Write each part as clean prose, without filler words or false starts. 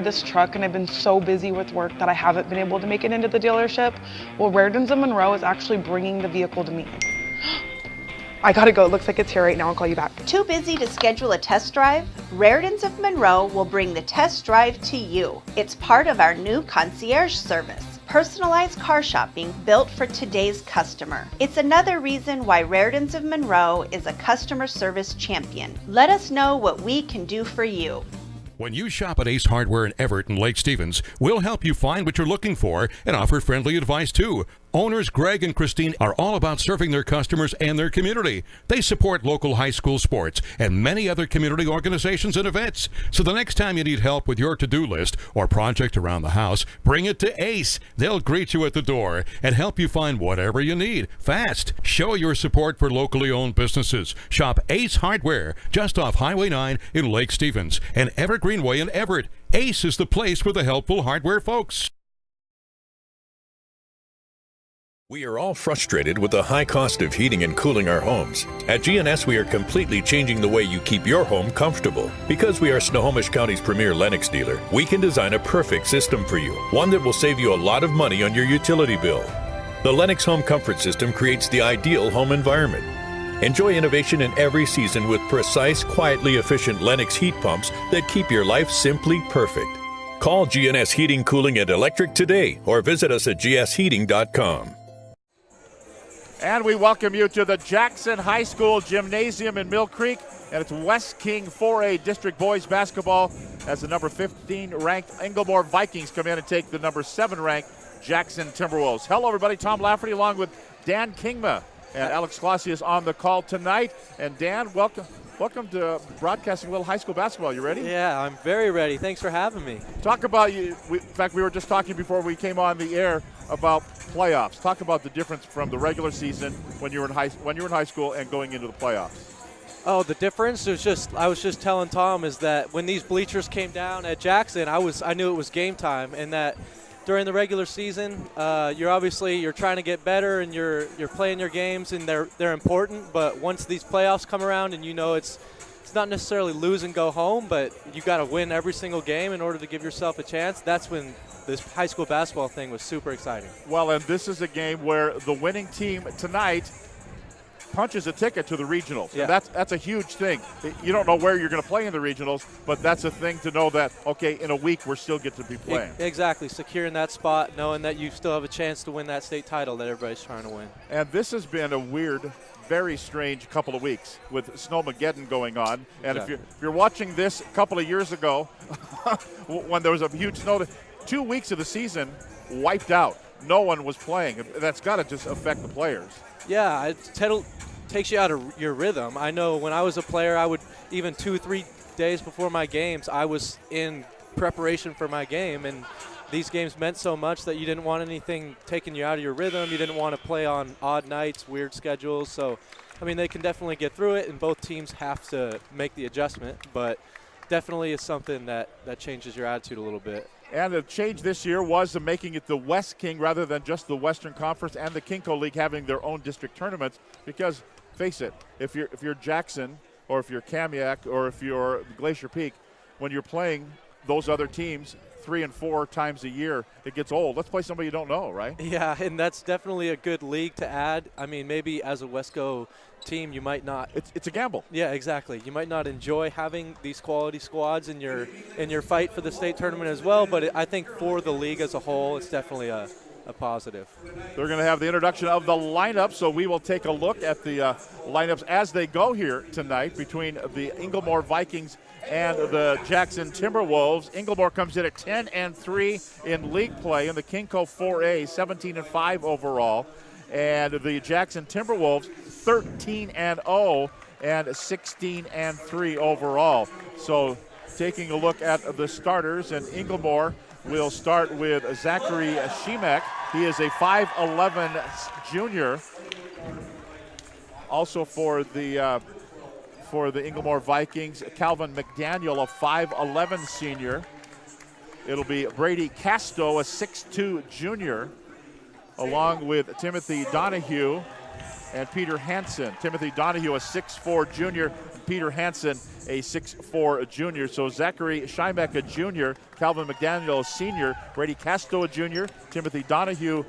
This truck, and I've been so busy with work that I haven't been able to make it into the dealership. Well, Rairdon's in Monroe is actually bringing the vehicle to me. I gotta go. It looks like it's here right now. I'll call you back. Too busy to schedule a test drive? Rairdon's of Monroe will bring the test drive to you. It's part of our new concierge service. Personalized car shopping built for today's customer. It's another reason why Rairdon's of Monroe is a customer service champion. Let us know what we can do for you. When you shop at Ace Hardware in Everett and Lake Stevens, we'll help you find what you're looking for and offer friendly advice too. Owners Greg and Christine are all about serving their customers and their community. They support local high school sports and many other community organizations and events. So the next time you need help with your to-do list or project around the house, bring it to Ace. They'll greet you at the door and help you find whatever you need fast. Show your support for locally owned businesses. Shop Ace Hardware just off Highway 9 in Lake Stevens and Evergreen Way in Everett. Ace is the place for the helpful hardware folks. We are all frustrated with the high cost of heating and cooling our homes. At GNS, we are completely changing the way you keep your home comfortable. Because we are Snohomish County's premier Lennox dealer, we can design a perfect system for you, one that will save you a lot of money on your utility bill. The Lennox Home Comfort System creates the ideal home environment. Enjoy innovation in every season with precise, quietly efficient Lennox heat pumps that keep your life simply perfect. Call GNS Heating, Cooling, and Electric today or visit us at gsheating.com. And we welcome you to the Jackson High School Gymnasium in Mill Creek. And it's West King 4A District Boys Basketball as the number 15 ranked Inglemoor Vikings come in and take the number 7 ranked Jackson Timberwolves. Hello, everybody. Tom Lafferty along with Dan Kingma and Alex Clausius on the call tonight. And Dan, welcome to broadcasting a little high school basketball. You ready? Yeah, I'm very ready. Thanks for having me. Talk about you. In fact, we were just talking before we came on the air about playoffs. Talk about the difference from the regular season when you were in high school and going into the playoffs. Oh, the difference is I was just telling Tom is that when these bleachers came down at Jackson, I knew it was game time, and that during the regular season, you're trying to get better and you're playing your games and they're important. But once these playoffs come around, and you know it's not necessarily lose and go home, but you got to win every single game in order to give yourself a chance. That's when this high school basketball thing was super exciting. Well, and this is a game where the winning team tonight punches a ticket to the regionals. Yeah. And that's a huge thing. You don't know where you're going to play in the regionals, but that's a thing to know that, okay, in a week we're still get to be playing. Exactly. Securing that spot, knowing that you still have a chance to win that state title that everybody's trying to win. And this has been a weird, very strange couple of weeks with Snowmageddon going on. And exactly. if you're watching this a couple of years ago when there was a huge snow, 2 weeks of the season wiped out. No one was playing. That's got to just affect the players. Yeah, it takes you out of your rhythm. I know when I was a player, I would even 2-3 days before my games, I was in preparation for my game, and these games meant so much that you didn't want anything taking you out of your rhythm. You didn't want to play on odd nights, weird schedules. So, I mean, they can definitely get through it, and both teams have to make the adjustment, but definitely is something that changes your attitude a little bit. And the change this year was making it the West King rather than just the Western Conference and the Kinco League having their own district tournaments. Because, face it, if you're Jackson or if you're Kamiak or if you're Glacier Peak, when you're playing those other teams 3 and 4 times a year, it gets old. Let's play somebody you don't know, right? Yeah, and that's definitely a good league to add. I mean, maybe as a Wesco team, you might not. It's a gamble. Yeah, exactly. You might not enjoy having these quality squads in your fight for the state tournament as well, but I think for the league as a whole, it's definitely a positive. They're going to have the introduction of the lineup, so we will take a look at the lineups as they go here tonight between the Inglemoor Vikings and the Jackson Timberwolves. Inglemoor comes in at 10-3 in league play in the Kingco 4A, 17-5 overall, and the Jackson Timberwolves 13-0 and 16-3 overall. So taking a look at the starters, and Inglemoor will start with Zachary Shemek. He is a 5'11 junior. Also for the Inglemoor Vikings, Calvin McDaniel, a 5'11 senior. It'll be Brady Casto, a 6'2 junior, along with Timothy Donahue and Peter Hansen. Timothy Donahue, a 6'4 junior, Peter Hansen, a 6'4 junior. So Zachary Scheimek, a junior, Calvin McDaniel, a senior, Brady Casto, a junior, Timothy Donahue,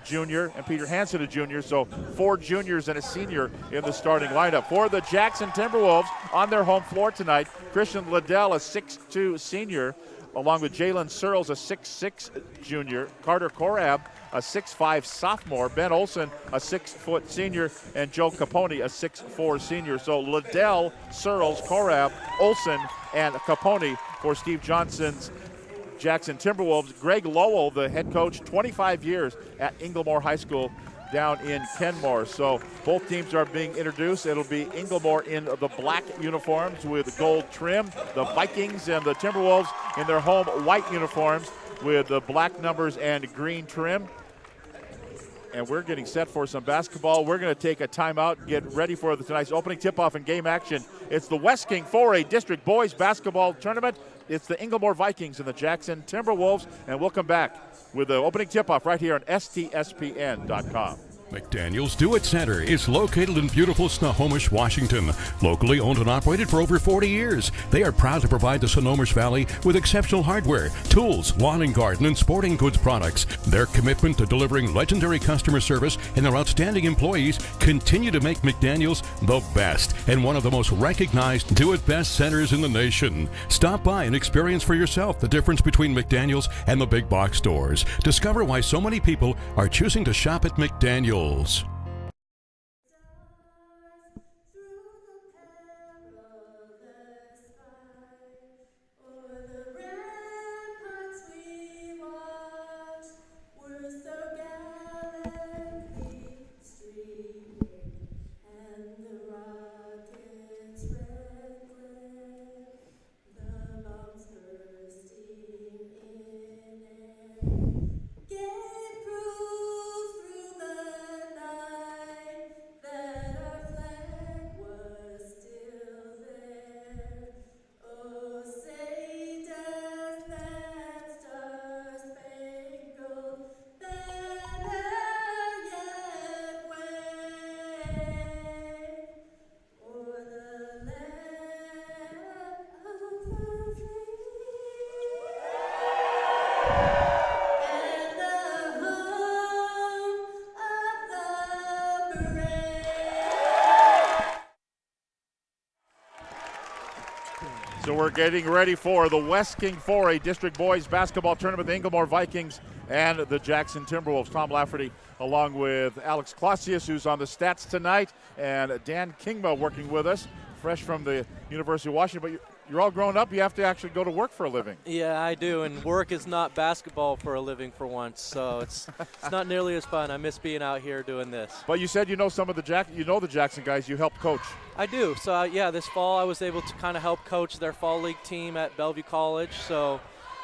junior, and Peter Hansen, a junior. So 4 juniors and a senior in the starting lineup. For the Jackson Timberwolves on their home floor tonight, Christian Liddell, a 6'2 senior, along with Jalen Searles, a 6'6 junior, Carter Korab, a 6'5 sophomore, Ben Olson, a 6-foot senior, and Joe Capone, a 6'4 senior. So Liddell, Searles, Korab, Olson, and Capone for Steve Johnson's Jackson Timberwolves. Greg Lowell, the head coach, 25 years at Inglemoor High School down in Kenmore. So both teams are being introduced. It'll be Inglemoor in the black uniforms with gold trim, the Vikings and the Timberwolves in their home white uniforms with the black numbers and green trim. And we're getting set for some basketball. We're going to take a timeout and get ready for tonight's opening tip-off and game action. It's the West King 4A District Boys Basketball Tournament. It's the Inglemoor Vikings and the Jackson Timberwolves. And we'll come back with the opening tip-off right here on STSPN.com. McDaniel's Do-It Center is located in beautiful Snohomish, Washington. Locally owned and operated for over 40 years, they are proud to provide the Snohomish Valley with exceptional hardware, tools, lawn and garden, and sporting goods products. Their commitment to delivering legendary customer service and their outstanding employees continue to make McDaniel's the best and one of the most recognized do-it-best centers in the nation. Stop by and experience for yourself the difference between McDaniel's and the big box stores. Discover why so many people are choosing to shop at McDaniel's. So we're getting ready for the West King 4A District Boys Basketball Tournament, the Inglemoor Vikings and the Jackson Timberwolves. Tom Lafferty along with Alex Clausius, who's on the stats tonight, and Dan Kingma working with us, fresh from the University of Washington. But you're all grown up. You have to actually go to work for a living. Yeah, I do, and work is not basketball for a living for once, so it's not nearly as fun. I miss being out here doing this. But you said you know some of the the Jackson guys. You helped coach. I do. So, yeah, this fall I was able to kind of help coach their fall league team at Bellevue College, so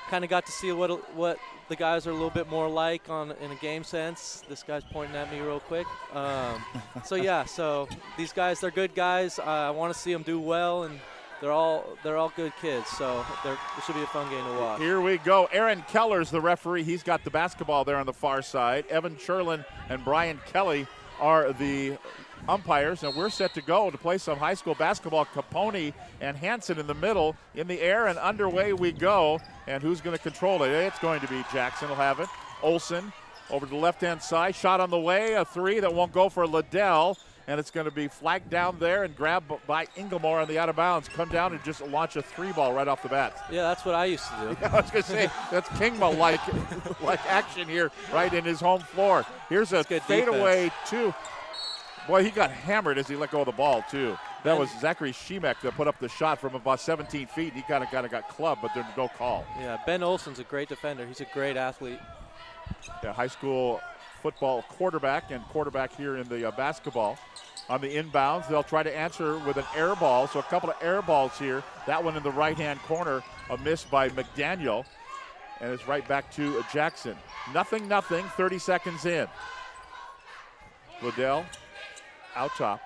kind of got to see what the guys are a little bit more like in a game sense. This guy's pointing at me real quick. So these guys, they're good guys. I want to see them do well, and they're all good kids, so it should be a fun game to watch. Here we go. Aaron Keller's the referee. He's got the basketball there on the far side. Evan Sherlin and Brian Kelly are the umpires, and we're set to go to play some high school basketball. Capone and Hansen in the middle, in the air, and underway we go. And who's going to control it? It's going to be Jackson will have it. Olsen over to the left-hand side, shot on the way, a three that won't go for Liddell, and it's going to be flagged down there and grabbed by Inglemoor on the out of bounds. Come down and just launch a three ball right off the bat. Yeah, that's what I used to do. I was going to say, that's Kingma like action here right in his home floor. Here's a fadeaway too. Boy, he got hammered as he let go of the ball too. That was Zachary Shemek that put up the shot from about 17 feet. He kind of got clubbed, but there's no call. Yeah, Ben Olsen's a great defender. He's a great athlete. Yeah, high school football quarterback and quarterback here in the basketball. On the inbounds, they'll try to answer with an air ball. So a couple of air balls here. That one in the right-hand corner, a miss by McDaniel. And it's right back to Jackson. 0-0, 30 seconds in. Liddell out top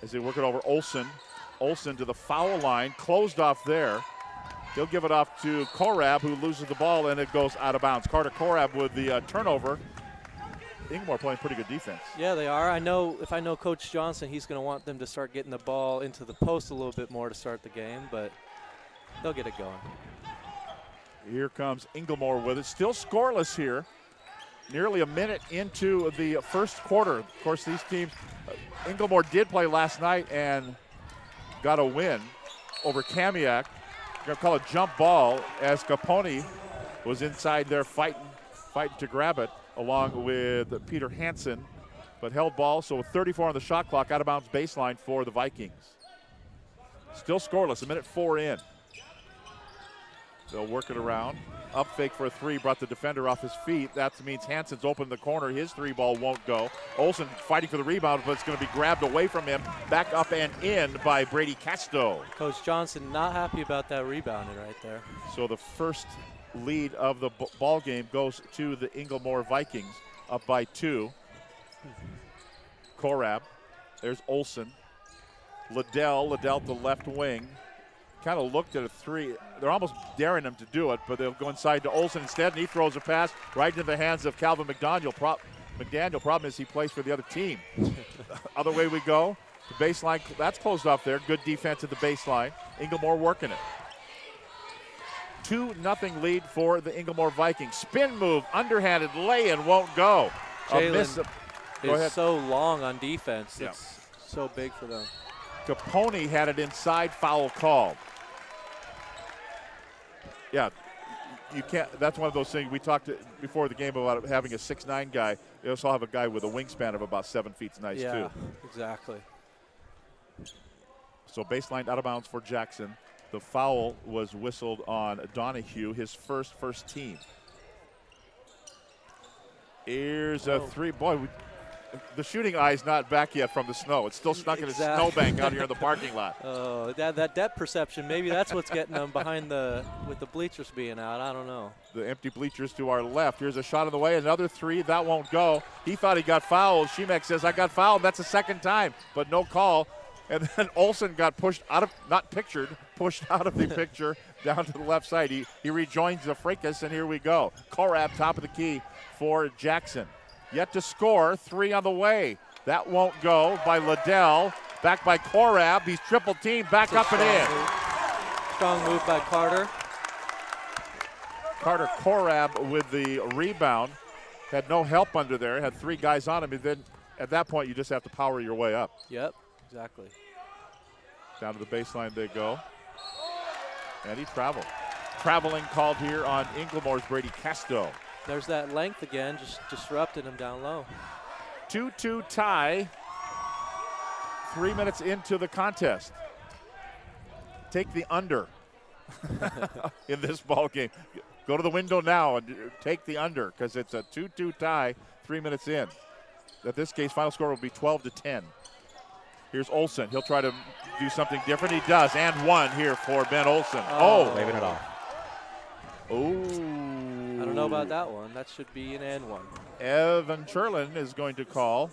as they work it over Olsen. Olsen to the foul line, closed off there. He'll give it off to Korab, who loses the ball, and it goes out of bounds. Carter Korab with the turnover. Inglemoor playing pretty good defense. Yeah, they are. If I know Coach Johnson, he's going to want them to start getting the ball into the post a little bit more to start the game, but they'll get it going. Here comes Inglemoor with it. Still scoreless here. Nearly a minute into the first quarter. Of course, these teams, Inglemoor did play last night and got a win over Kamiak. Going to call a jump ball as Capone was inside there fighting to grab it along with Peter Hansen, but held ball. So with 34 on the shot clock, out of bounds baseline for the Vikings. Still scoreless, a minute 4 in. They'll work it around. Up fake for a three, brought the defender off his feet. That means Hansen's open in the corner. His three ball won't go. Olsen fighting for the rebound, but it's going to be grabbed away from him. Back up and in by Brady Casto. Coach Johnson not happy about that rebounding right there. So the first lead of the ball game goes to the Inglemoor Vikings, up by 2. Korab. There's Olsen. Liddell to the left wing. Kind of looked at a three. They're almost daring him to do it, but they'll go inside to Olsen instead, and he throws a pass right into the hands of Calvin McDaniel. McDaniel, problem is he plays for the other team. Other way we go. The baseline, that's closed off there. Good defense at the baseline. Inglemoor working it. 2-0 lead for the Inglemoor Vikings. Spin move, underhanded lay-in won't go. Jalen is so long on defense. Yeah. It's so big for them. Capone had it inside, foul called. Yeah, you can't. That's one of those things we talked before the game about having a 6'9" guy. They also have a guy with a wingspan of about 7 feet. It's nice too. Yeah, exactly. So baseline out of bounds for Jackson. The foul was whistled on Donahue, his first team. Here's a three. Boy, the shooting eye's not back yet from the snow. It's still stuck in a snowbank out here in the parking lot. Oh, that depth perception, maybe that's what's getting them behind with the bleachers being out. I don't know. The empty bleachers to our left. Here's a shot on the way. Another three. That won't go. He thought he got fouled. Shemek says, I got fouled. That's the second time, but no call. And then Olsen got pushed out of, pushed out of the picture down to the left side. He rejoins the fracas, and here we go. Korab, top of the key for Jackson. Yet to score, 3 on the way. That won't go by Liddell. Back by Korab. He's triple teamed, back up and in. Strong move by Carter. Carter Korab with the rebound. Had no help under there, had 3 guys on him, and then at that point you just have to power your way up. Yep, exactly. Down to the baseline they go. And he traveled. Traveling called here on Inglemoor's Brady Casto. There's that length again, just disrupted him down low. 2-2 tie. 3 minutes into the contest. Take the under in this ball game. Go to the window now and take the under because it's a 2-2 tie 3 minutes in. In this case, final score will be 12-10. Here's Olsen. He'll try to do something different. He does. And 1 here for Ben Olsen. Waving it off. I don't know about that one. That should be an and 1. Evan Cherlin is going to call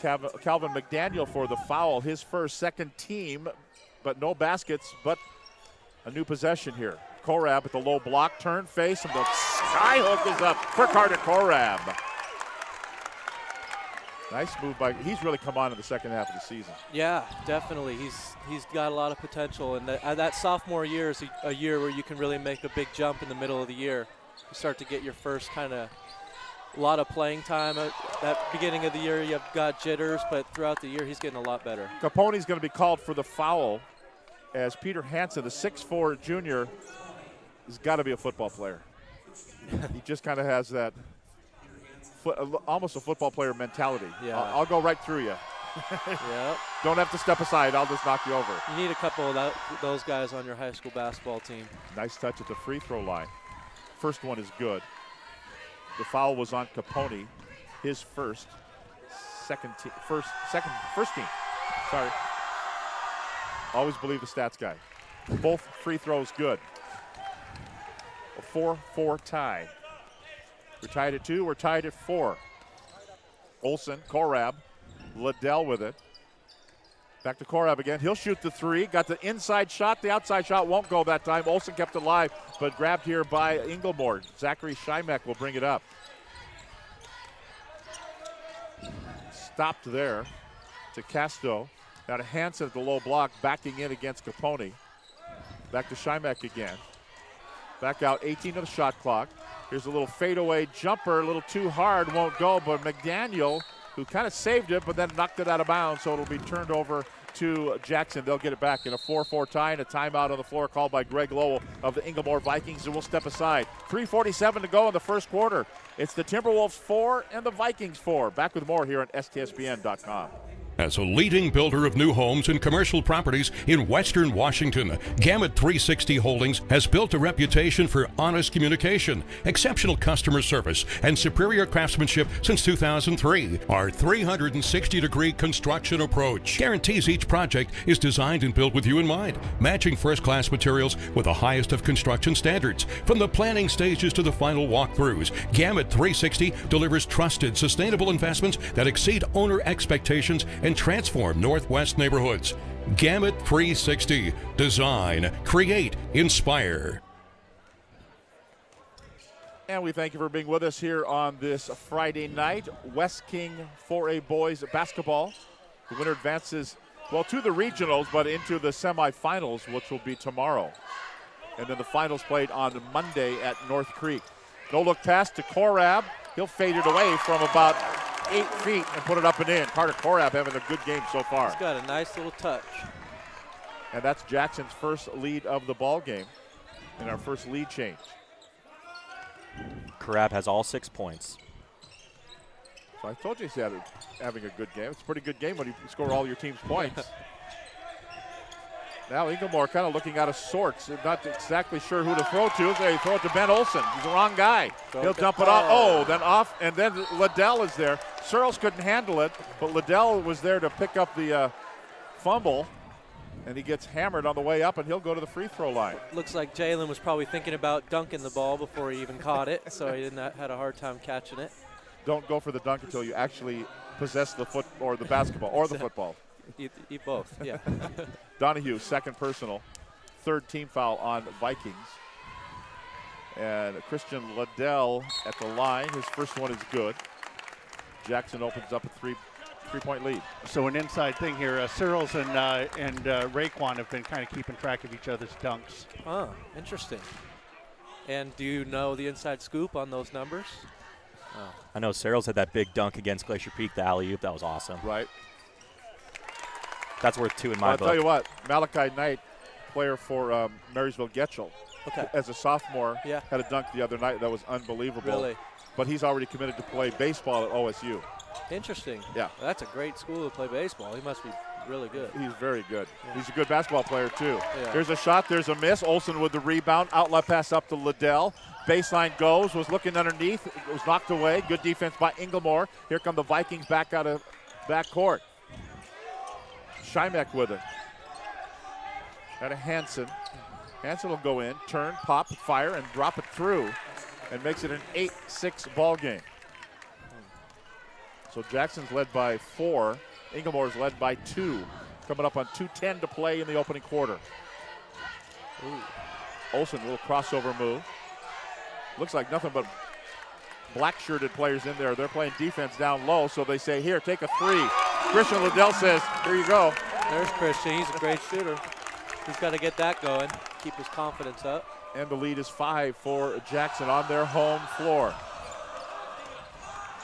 Calvin McDaniel for the foul. His first, second team, but no baskets, but a new possession here. Korab at the low block, turn face, and the sky hook is up for Carter Korab. Nice move by, he's really come on in the second half of the season. Yeah, definitely. He's got a lot of potential, and that sophomore year is a year where you can really make a big jump in the middle of the year. You start to get your first kind of a lot of playing time. At that beginning of the year, you've got jitters, but throughout the year, he's getting a lot better. Capone's going to be called for the foul as Peter Hansen, the 6'4 junior, has got to be a football player. He just kind of has that almost a football player mentality. Yeah. I'll go right through you. Yep. Don't have to step aside. I'll just knock you over. You need a couple of those guys on your high school basketball team. Nice touch at the free throw line. First one is good. The foul was on Capone, his first team. Sorry. Always believe the stats guy. Both free throws good. A 4-4 tie. We're tied at 2. We're tied at 4. Olsen, Korab, Liddell with it. Back to Korab again. He'll shoot the 3. Got the inside shot. The outside shot won't go that time. Olsen kept it alive, but grabbed here by Inglemoor. Zachary Schimek will bring it up. Stopped there to Casto. Now to Hansen at the low block, backing in against Capone. Back to Schimek again. Back out, 18 of the shot clock. Here's a little fadeaway jumper, a little too hard, won't go, but McDaniel, who kind of saved it, but then knocked it out of bounds, so it'll be turned over to Jackson. They'll get it back in a 4-4 tie, and a timeout on the floor called by Greg Lowell of the Inglemoor Vikings, and we'll step aside. 3:47 to go in the first quarter. It's the Timberwolves 4 and the Vikings 4. Back with more here on STSBN.com. As a leading builder of new homes and commercial properties in Western Washington, Gamut 360 Holdings has built a reputation for honest communication, exceptional customer service, and superior craftsmanship since 2003. Our 360-degree construction approach guarantees each project is designed and built with you in mind, matching first-class materials with the highest of construction standards. From the planning stages to the final walkthroughs, Gamut 360 delivers trusted, sustainable investments that exceed owner expectations and transform Northwest neighborhoods. Gamut 360. Design, create, inspire. And we thank you for being with us here on this Friday night. West King 4A boys basketball. The winner advances, well, to the regionals, but into the semifinals, which will be tomorrow. And then the finals played on Monday at North Creek. No look pass to Korab. He'll fade it away from about 8 feet and put it up and in. Carter Korab having a good game so far. He's got a nice little touch. And that's Jackson's first lead of the ball game and our first lead change. Korab has all 6 points. So I told you he's having a good game. It's a pretty good game when you score all your team's points. Now Inglemoor kind of looking out of sorts. Not exactly sure who to throw to. They throw it to Ben Olsen. He's the wrong guy. He'll dump it off. Oh, then off, and then Liddell is there. Searles couldn't handle it, but Liddell was there to pick up the fumble, and he gets hammered on the way up, and he'll go to the free throw line. Looks like Jalen was probably thinking about dunking the ball before he even caught it, so he had a hard time catching it. Don't go for the dunk until you actually possess the foot or the basketball or the football. Eat both, yeah. Donahue, second personal, 3rd team foul on Vikings. And Christian Liddell at the line. His first one is good. Jackson opens up a three-point lead. So an inside thing here. Searles and Raekwon have been kind of keeping track of each other's dunks. Oh, interesting. And do you know the inside scoop on those numbers? Oh. I know Searles had that big dunk against Glacier Peak, the alley-oop. That was awesome. Right. That's worth 2 in my book. I'll tell you what, Malachi Knight, player for Marysville Getchell, as a sophomore, had a dunk the other night that was unbelievable. Really? But he's already committed to play baseball at OSU. Interesting. Yeah. Well, that's a great school to play baseball. He must be really good. He's very good. Yeah. He's a good basketball player, too. Yeah. There's a shot. There's a miss. Olsen with the rebound. Outlet pass up to Liddell. Baseline goes. Was looking underneath. It was knocked away. Good defense by Inglemoor. Here come the Vikings back out of backcourt. Schimek with it. At a Hansen. Hansen will go in, turn, pop, fire, and drop it through, and makes it an 8-6 ball game. So Jackson's led by 4. Inglemoor's led by 2. Coming up on 2:10 to play in the opening quarter. Ooh. Olsen, a little crossover move. Looks like nothing but black-shirted players in there. They're playing defense down low, so they say, here, take a three. Christian Liddell says, here you go. There's Christian. He's a great shooter. He's got to get that going, keep his confidence up. And the lead is 5 for Jackson on their home floor.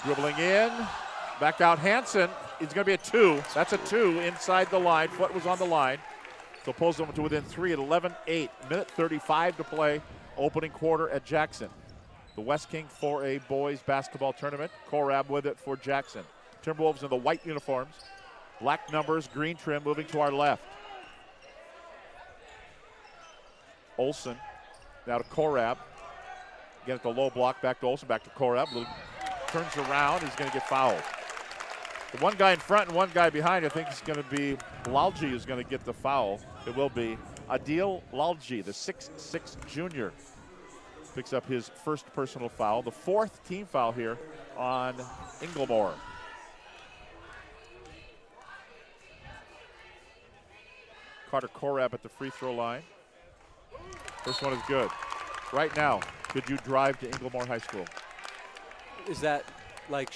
Dribbling in, back out Hansen. It's going to be a 2. That's a 2 inside the line. Foot was on the line. So pulls them to within 3 at 11-8. Minute 35 to play. Opening quarter at Jackson. The West King 4A boys basketball tournament. Corab with it for Jackson. Timberwolves in the white uniforms. Black numbers, green trim moving to our left. Olsen now to Corab. Again at the low block, back to Olsen, back to Corab. Turns around, he's going to get fouled. The one guy in front and one guy behind, I think it's going to be Lalji who's going to get the foul. It will be Adil Lalji, the 6'6" junior. Picks up his first personal foul, the 4th team foul here on Inglemoor. Carter Corab at the free throw line. This one is good. Right now, could you drive to Inglemoor High School? Is that like,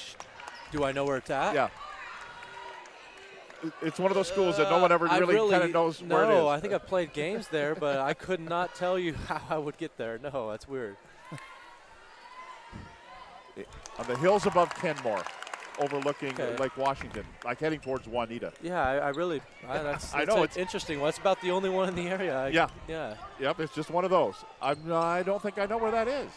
do I know where it's at? Yeah. It's one of those schools that no one ever really kind of knows where it is. No, I think I've played games there, but I could not tell you how I would get there. No, that's weird. On the hills above Kenmore, overlooking Lake Washington, like heading towards Juanita. Yeah, that's I know it's interesting. Well, it's about the only one in the area. Yeah. Yep, it's just one of those. I don't think I know where that is.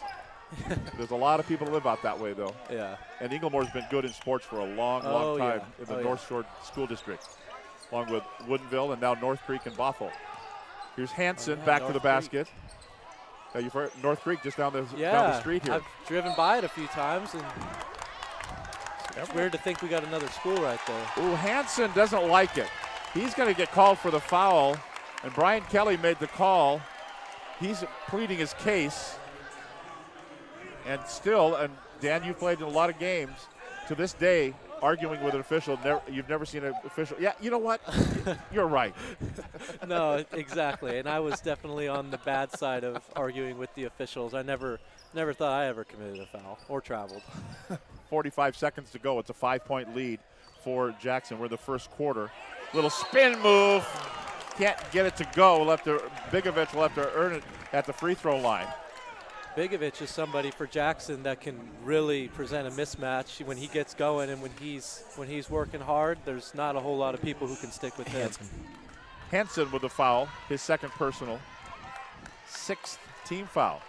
There's a lot of people who live out that way, though. Yeah. And Inglemoor's been good in sports for a long time in the North Shore School District, along with Woodinville and now North Creek and Bothell. Here's Hansen back to the basket. You've heard North Creek just down the street here. I've driven by it a few times, and it's weird to think we got another school right there. Ooh, Hansen doesn't like it. He's going to get called for the foul, and Brian Kelly made the call. He's pleading his case. And still, and Dan, you played in a lot of games, to this day, arguing with an official, you've never seen an official. Yeah, you know what? You're right. No, exactly. And I was definitely on the bad side of arguing with the officials. I never thought I ever committed a foul or traveled. 45 seconds to go. It's a 5-point lead for Jackson. We're in the first quarter. Little spin move. Can't get it to go. Bigovich will have to earn it at the free throw line. Bigovich is somebody for Jackson that can really present a mismatch when he gets going, and when he's working hard, there's not a whole lot of people who can stick with him. Hansen with the foul, his second personal, 6th team foul.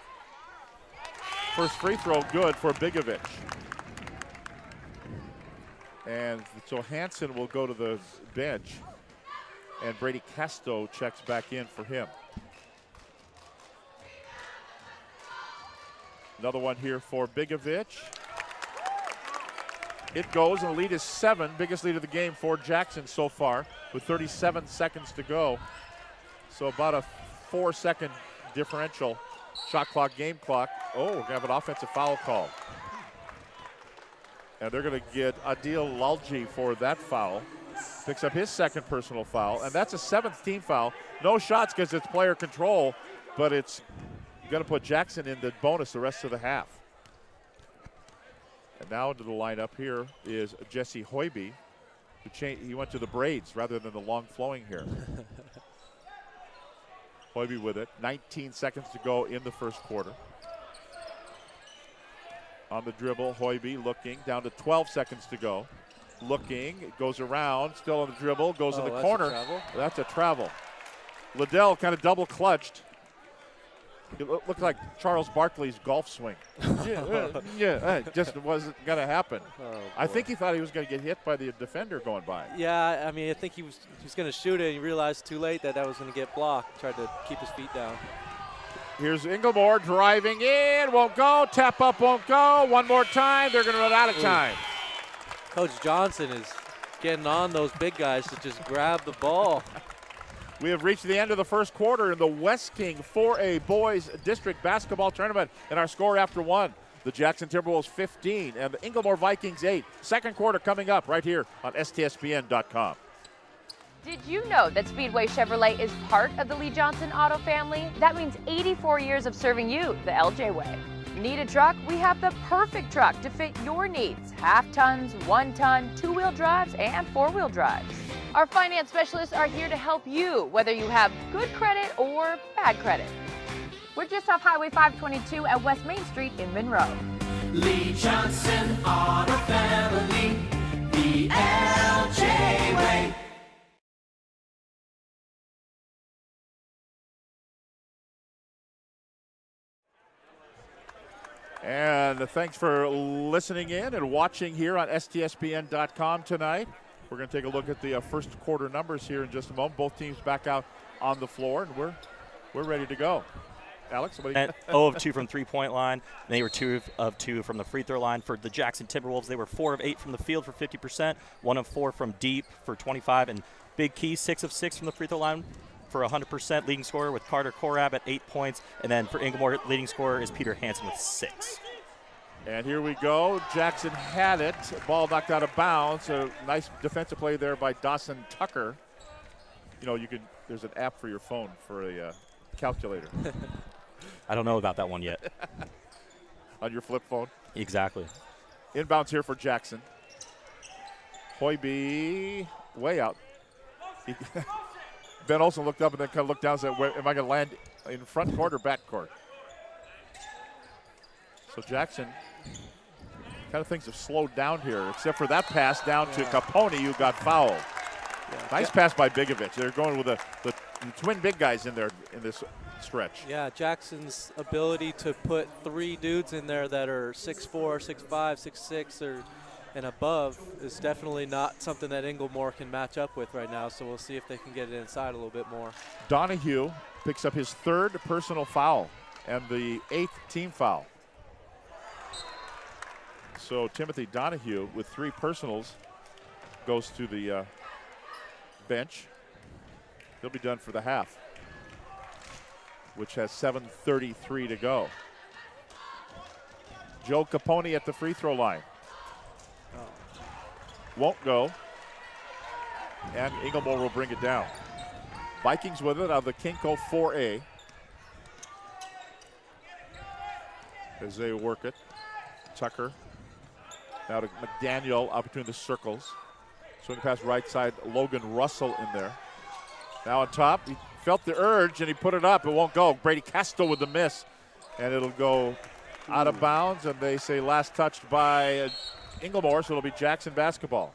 First free throw good for Bigovich. And so Hansen will go to the bench, and Brady Casto checks back in for him. Another one here for Bigovich. It goes, and the lead is 7. Biggest lead of the game for Jackson so far, with 37 seconds to go. So about a 4-second differential. Shot clock, game clock. Oh, we're going to have an offensive foul call. And they're going to get Adil Lalji for that foul. Picks up his second personal foul, and that's a 7th team foul. No shots because it's player control, but it's going to put Jackson in the bonus the rest of the half. And now into the lineup here is Jesse Hoiby, he went to the braids rather than the long flowing hair. Hoiby with it. 19 seconds to go in the first quarter. On the dribble, Hoiby looking, down to 12 seconds to go. Looking, it goes around, still on the dribble, goes in the corner. That's a travel. Liddell kind of double clutched. It looked like Charles Barkley's golf swing. It just wasn't going to happen. I think he thought he was going to get hit by the defender going by. Yeah, I mean, I think he was going to shoot it, and he realized too late that was going to get blocked. Tried to keep his feet down. Here's Inglemoor driving in, won't go, tap up, won't go. One more time, they're going to run out of time. Coach Johnson is getting on those big guys to just grab the ball. We have reached the end of the first quarter in the West King 4A Boys District Basketball Tournament, and our score after one, the Jackson Timberwolves 15 and the Inglemoor Vikings 8. Second quarter coming up right here on STSPN.com. Did you know that Speedway Chevrolet is part of the Lee Johnson Auto family? That means 84 years of serving you the LJ way. Need a truck? We have the perfect truck to fit your needs. Half tons, 1 ton, 2-wheel drives, and 4-wheel drives. Our finance specialists are here to help you, whether you have good credit or bad credit. We're just off Highway 522 at West Main Street in Monroe. Lee Johnson Auto Family, the LJ way. And thanks for listening in and watching here on STSPN.com tonight. We're going to take a look at the first quarter numbers here in just a moment. Both teams back out on the floor, and we're ready to go. Alex, what do you 0 of 2 from three-point line. They were 2 of 2 from the free throw line. For the Jackson Timberwolves, they were 4 of 8 from the field for 50%, 1 of 4 from deep for 25, and Big Key 6 of 6 from the free throw line for 100%. Leading scorer with Carter Korab at 8 points, and then for Inglemoor, leading scorer is Peter Hansen with 6. And here we go. Jackson had it. Ball knocked out of bounds. A nice defensive play there by Dawson Tucker. You know, there's an app for your phone for a calculator. I don't know about that one yet. On your flip phone? Exactly. Inbounds here for Jackson. Hoiby way out. Ben Olsen looked up and then kind of looked down and said, am I going to land in front court or back court? So Jackson kind of things have slowed down here, except for that pass down to Capone, who got fouled. Yeah. Nice pass by Bigovic. They're going with the twin big guys in there in this stretch. Yeah, Jackson's ability to put 3 dudes in there that are 6'4", 6'5", 6'6", and above is definitely not something that Inglemoor can match up with right now, so we'll see if they can get it inside a little bit more. Donahue picks up his 3rd personal foul and the 8th team foul. So Timothy Donahue with 3 personals goes to the bench. He'll be done for the half, which has 7:33 to go. Joe Capone at the free throw line. Won't go. And Inglemoor will bring it down. Vikings with it out of the Kinko 4A. As they work it. Tucker. Now to McDaniel out between the circles. Swing pass right side. Logan Russell in there. Now on top. He felt the urge and he put it up. It won't go. Brady Castro with the miss. And it'll go out of bounds. And they say last touched by Inglemoor, so it'll be Jackson basketball.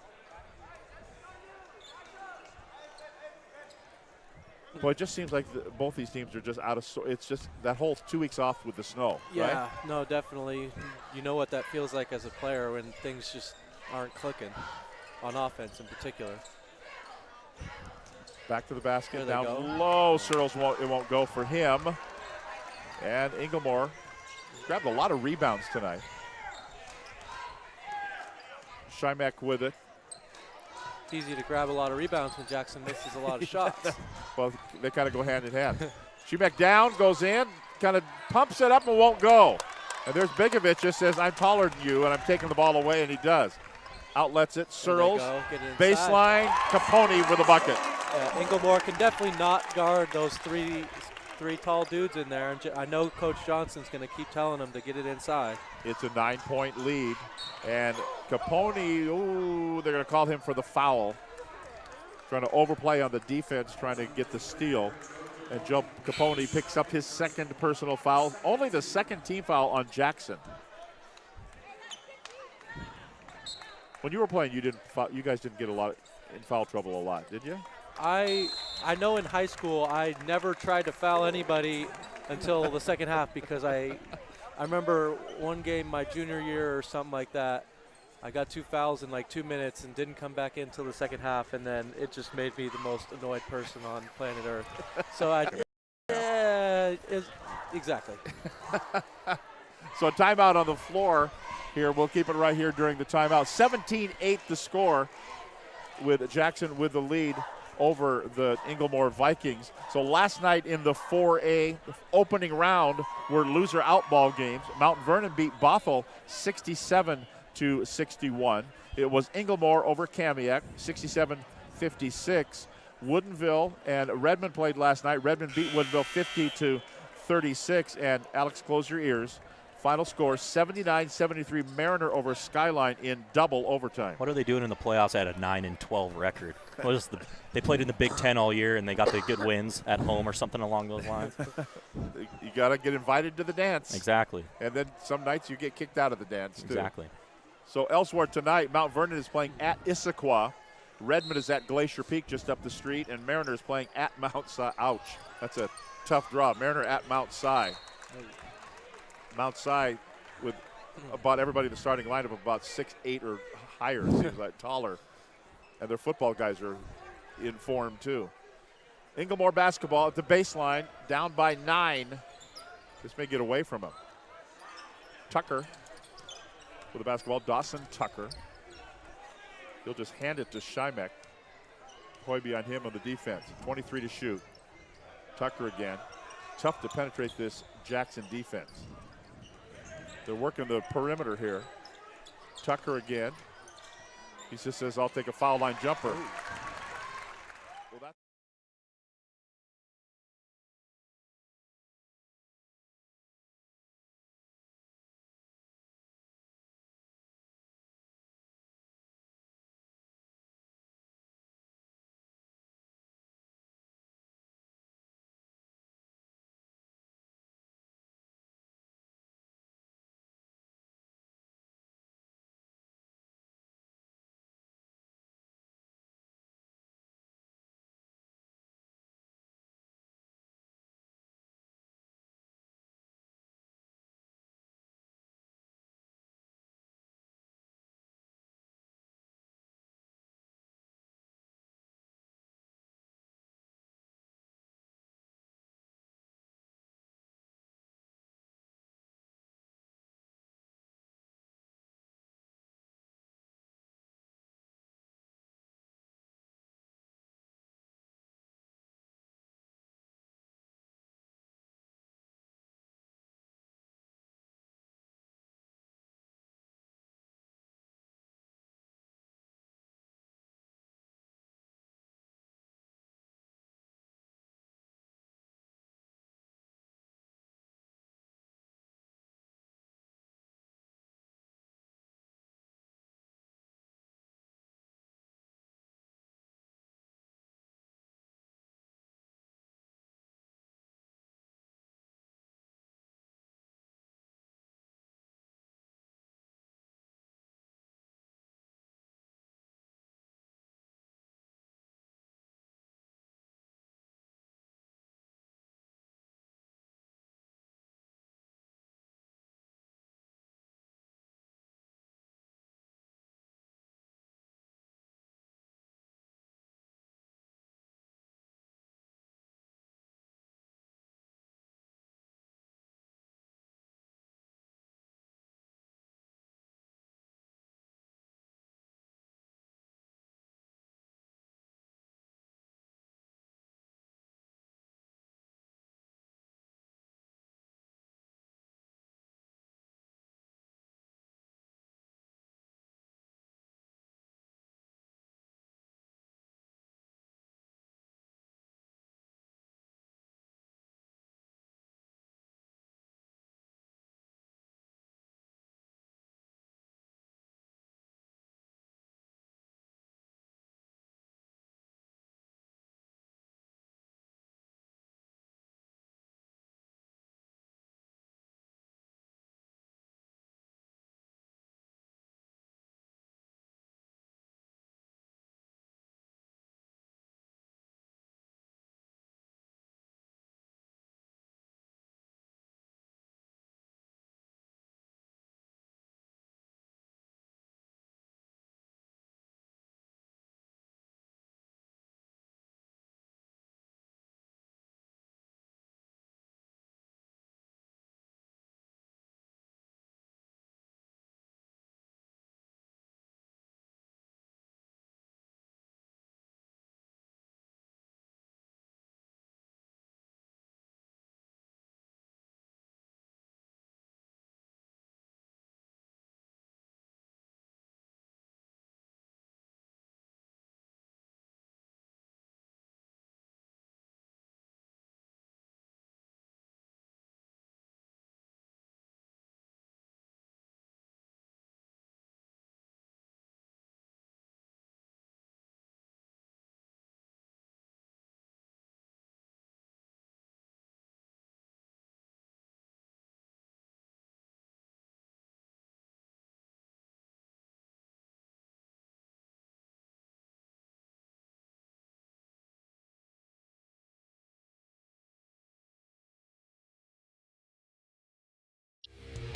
Well, it just seems like both these teams are just out of. It's just that whole 2 weeks off with the snow. Yeah, right? No, definitely. You know what that feels like as a player when things just aren't clicking on offense in particular. Back to the basket, down low. Searles won't go for him. And Inglemoor grabbed a lot of rebounds tonight. Schimek with it. It's easy to grab a lot of rebounds when Jackson misses a lot of shots. Well, they kind of go hand in hand. Schimek down, goes in, kind of pumps it up and won't go. And there's Bigovic, just says, I'm taller than you, and I'm taking the ball away, and he does. Outlets it, Searles, baseline, Capone with a bucket. Inglemoor can definitely not guard those three tall dudes in there. And I know Coach Johnson's going to keep telling them to get it inside. It's a 9-point lead. And Capone, they're going to call him for the foul. Trying to overplay on the defense, trying to get the steal. And Joe Capone picks up his 2nd personal foul. Only the 2nd team foul on Jackson. When you were playing, you guys didn't get in foul trouble a lot, did you? I know in high school I never tried to foul anybody until the second half because I remember one game my junior year or something like that. I got 2 fouls in like 2 minutes and didn't come back in until the second half, and then it just made me the most annoyed person on planet Earth. So exactly. So a timeout on the floor here. We'll keep it right here during the timeout. 17-8 the score with Jackson with the lead over the Inglemoor Vikings. So last night in the 4A opening round were loser outball games. Mount Vernon beat Bothell 67-61. It was Inglemoor over Kamiak 67-56. Woodinville and Redmond played last night. Redmond beat Woodinville 50-36. And Alex, close your ears. Final score 79-73 Mariner over Skyline in double overtime. What are they doing in the playoffs at a 9-12 record? They played in the Big Ten all year and they got the good wins at home or something along those lines. You got to get invited to the dance. Exactly. And then some nights you get kicked out of the dance, too. Exactly. So elsewhere tonight, Mount Vernon is playing at Issaquah. Redmond is at Glacier Peak just up the street. And Mariner is playing at Mount Si. Ouch. That's a tough draw. Mariner at Mount Si. Mount Si with about everybody in the starting lineup about 6'8" or higher, it seems like, taller. And their football guys are in form, too. Inglemoor basketball at the baseline, down by 9. This may get away from them. Tucker with the basketball. Dawson Tucker. He'll just hand it to Shymek. Hoiby on him on the defense. 23 to shoot. Tucker again. Tough to penetrate this Jackson defense. They're working the perimeter here. Tucker again. He just says, I'll take a foul line jumper.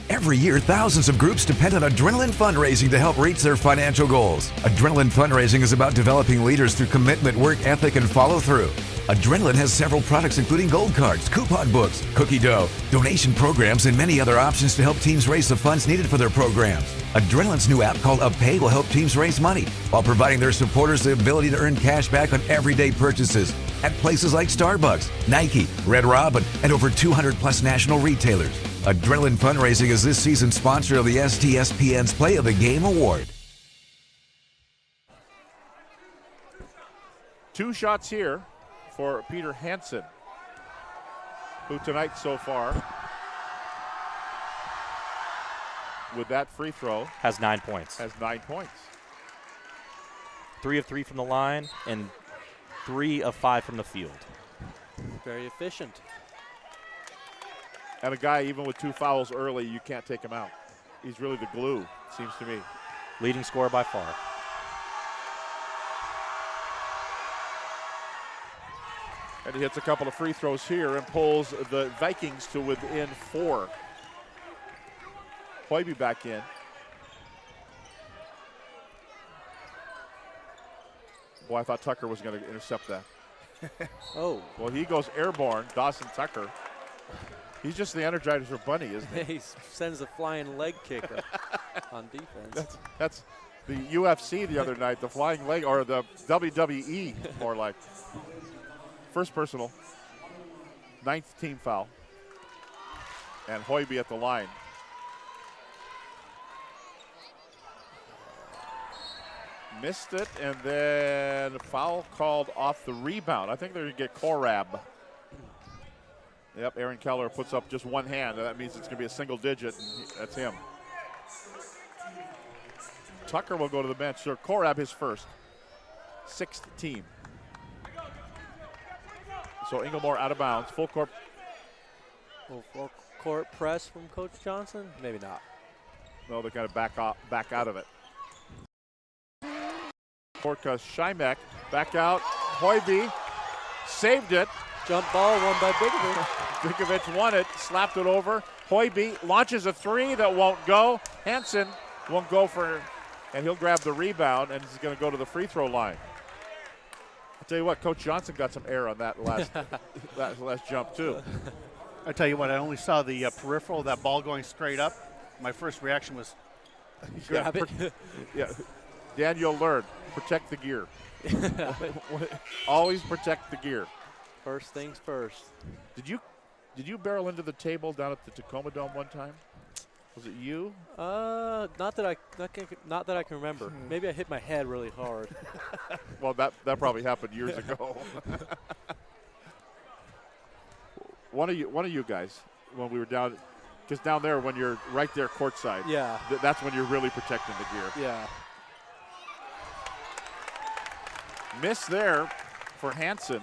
Every year, thousands of groups depend on Adrenaline Fundraising to help reach their financial goals. Adrenaline Fundraising is about developing leaders through commitment, work ethic, and follow through. Adrenaline has several products including gold cards, coupon books, cookie dough, donation programs, and many other options to help teams raise the funds needed for their programs. Adrenaline's new app called UpPay will help teams raise money while providing their supporters the ability to earn cash back on everyday purchases at places like Starbucks, Nike, Red Robin, and over 200 plus national retailers. Adrenaline Fundraising is this season's sponsor of the STSPN's Play of the Game Award. 2 shots here for Peter Hansen, who tonight so far, with that free throw, has 9 points. 3 of 3 from the line and 3 of 5 from the field. Very efficient. And a guy, even with 2 fouls early, you can't take him out. He's really the glue, it seems to me. Leading scorer by far. And he hits a couple of free throws here and pulls the Vikings to within 4. Hoiby back in. Boy, I thought Tucker was going to intercept that. Oh. Well, he goes airborne, Dawson Tucker. He's just the Energizer Bunny, isn't he? He sends a flying leg kicker on defense. That's the UFC the other night, the flying leg, or the WWE, more like. First personal, 9th team foul. And Hoiby at the line. Missed it, and then foul called off the rebound. I think they're going to get Korab. Yep, Aaron Keller puts up just one hand, and that means it's going to be a single digit, and that's him. Tucker will go to the bench. So Korab his first. 6th team. So Inglemoor out of bounds. Full court. Full court press from Coach Johnson? Maybe not. No, they got to back out of it. Korka Shymek back out. Hoiby saved it. Jump ball won by Bigovic. Bigovic won it, slapped it over. Hoiby launches a 3 that won't go. Hansen won't go for, and he'll grab the rebound, and he's going to go to the free throw line. I'll tell you what, Coach Johnson got some air on that last last jump too. I tell you what, I only saw the peripheral, that ball going straight up. My first reaction was, grab it. Yeah, Dan, you'll learn. Protect the gear. Always protect the gear. First things first. Did you barrel into the table down at the Tacoma Dome one time? Was it you? Not that I can remember. Maybe I hit my head really hard. Well, that probably happened years ago. One of you guys, when we were down, because down there when you're right there courtside, yeah, that's when you're really protecting the gear. Yeah. Miss there for Hansen,